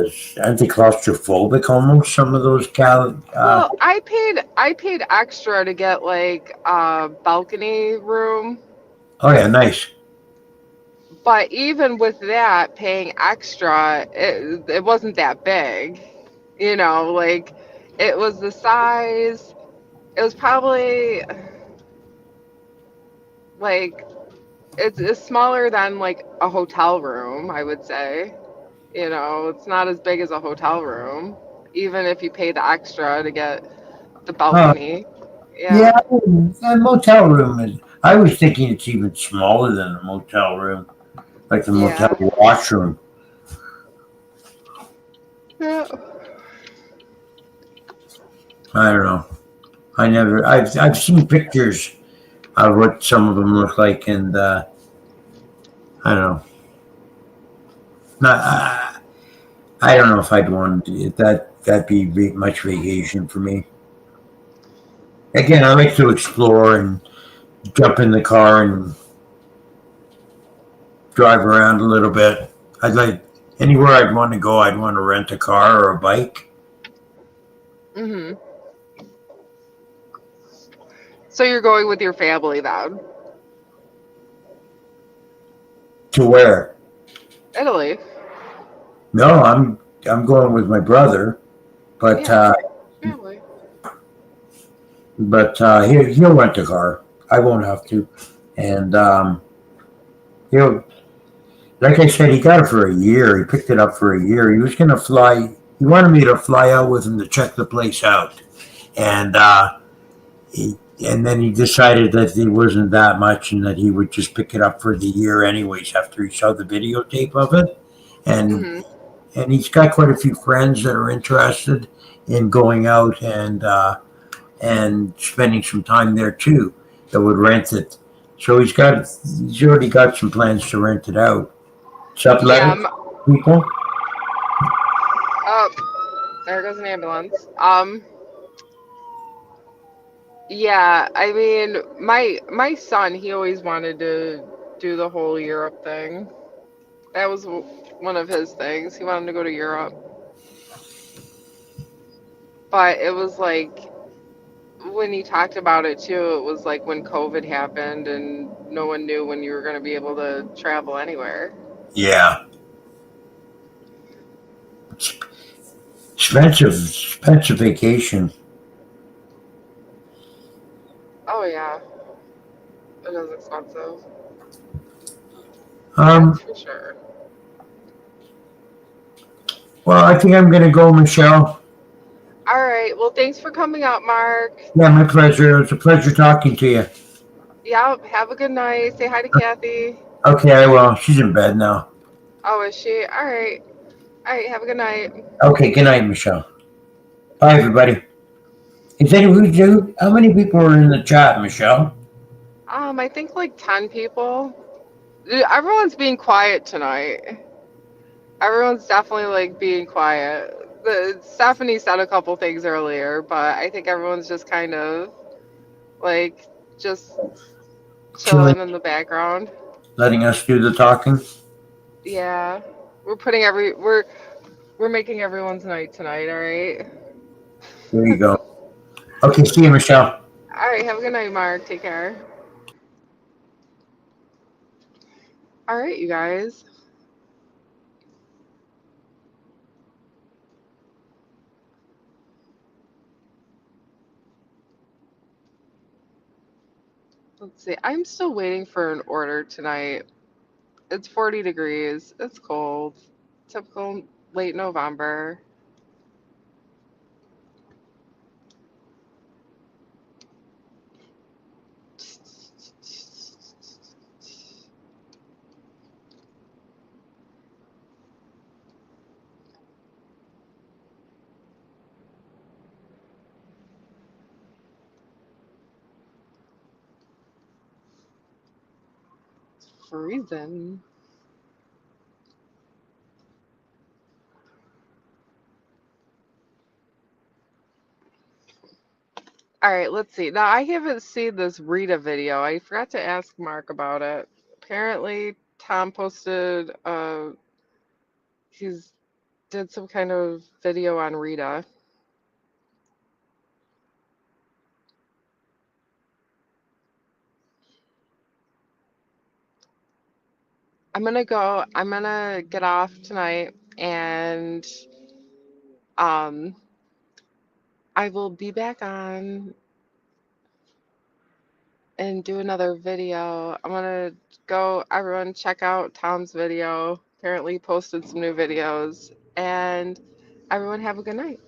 Speaker 4: Aren't they claustrophobic almost? Some of those
Speaker 1: well, I paid extra to get like a balcony room,
Speaker 4: Oh yeah, nice.
Speaker 1: But even with that, paying extra, it wasn't that big. You know, like it was the size. It was probably like it's smaller than like a hotel room, I would say. You know, it's not as big as a hotel room, even if you pay the extra to get the
Speaker 4: Oh,
Speaker 1: balcony.
Speaker 4: yeah,
Speaker 1: Yeah.
Speaker 4: a motel room is. I was thinking it's even smaller than a motel room, like the motel
Speaker 1: Yeah.
Speaker 4: washroom.
Speaker 1: Yeah.
Speaker 4: I don't know. I never. I've seen pictures of what some of them look like, and I don't know. Not. I don't know if I'd want to do that. That'd be much vacation for me. Again, I like to explore and jump in the car and drive around a little bit. I'd like anywhere I'd want to go. I'd want to rent a car or a bike.
Speaker 1: Mhm. So you're going with your family then?
Speaker 4: To where?
Speaker 1: Italy.
Speaker 4: No, I'm going with my brother, but
Speaker 1: Yeah, family.
Speaker 4: he'll rent a car. I won't have to, and he'll like I said, he got it for a year. He picked it up for a year. He was going to fly. He wanted me to fly out with him to check the place out, and he, and then he decided that it wasn't that much, and that he would just pick it up for the year anyways after he saw the videotape of it, and
Speaker 1: Mhm.
Speaker 4: and he's got quite a few friends that are interested in going out and spending some time there too that would rent it. So he's already got some plans to rent it out.
Speaker 1: Yeah.
Speaker 4: Sublet it, people.
Speaker 1: Oh, there goes an ambulance. Yeah, I mean, my son, he always wanted to do the whole Europe thing. That was one of his things. He wanted to go to Europe, but it was like when he talked about it too, it was like when COVID happened and no one knew when you were going to be able to travel anywhere.
Speaker 4: Yeah, expensive vacation.
Speaker 1: Oh yeah, it is expensive. That's
Speaker 4: Um,
Speaker 1: for sure.
Speaker 4: well, I think I'm gonna go, Michelle.
Speaker 1: All right. Well, thanks for coming out, Mark.
Speaker 4: Yeah, my pleasure. It was a pleasure talking to you.
Speaker 1: Yeah, have a good night. Say hi to Kathy.
Speaker 4: Okay, I will. She's in bed now.
Speaker 1: Oh, is she? All right. All right. Have a good night.
Speaker 4: Okay, good night, Michelle. Bye, everybody. Is any how many people are in the chat, Michelle?
Speaker 1: I think like 10 people. Everyone's being quiet tonight. Everyone's definitely like being quiet. Stephanie said a couple things earlier, but I think everyone's just kind of like just
Speaker 4: Chilling,
Speaker 1: chilling in the background.
Speaker 4: letting us do the talking.
Speaker 1: Yeah. We're putting every we're making everyone's night tonight, all right?
Speaker 4: There you go. Okay, see you, Michelle.
Speaker 1: All right, have a good night, Mark. Take care. All right, you guys. Let's see. I'm still waiting for an order tonight. It's 40 degrees. It's cold. Typical late November. Freezing. All right, let's see. Now, I haven't seen this Rita video. I forgot to ask Mark about it. Apparently, Tom posted, he's did some kind of video on Rita. I'm gonna go. I'm gonna get off tonight, and um, I will be back on and do another video. I'm gonna go. Everyone, check out Tom's video. Apparently, he posted some new videos, and everyone have a good night.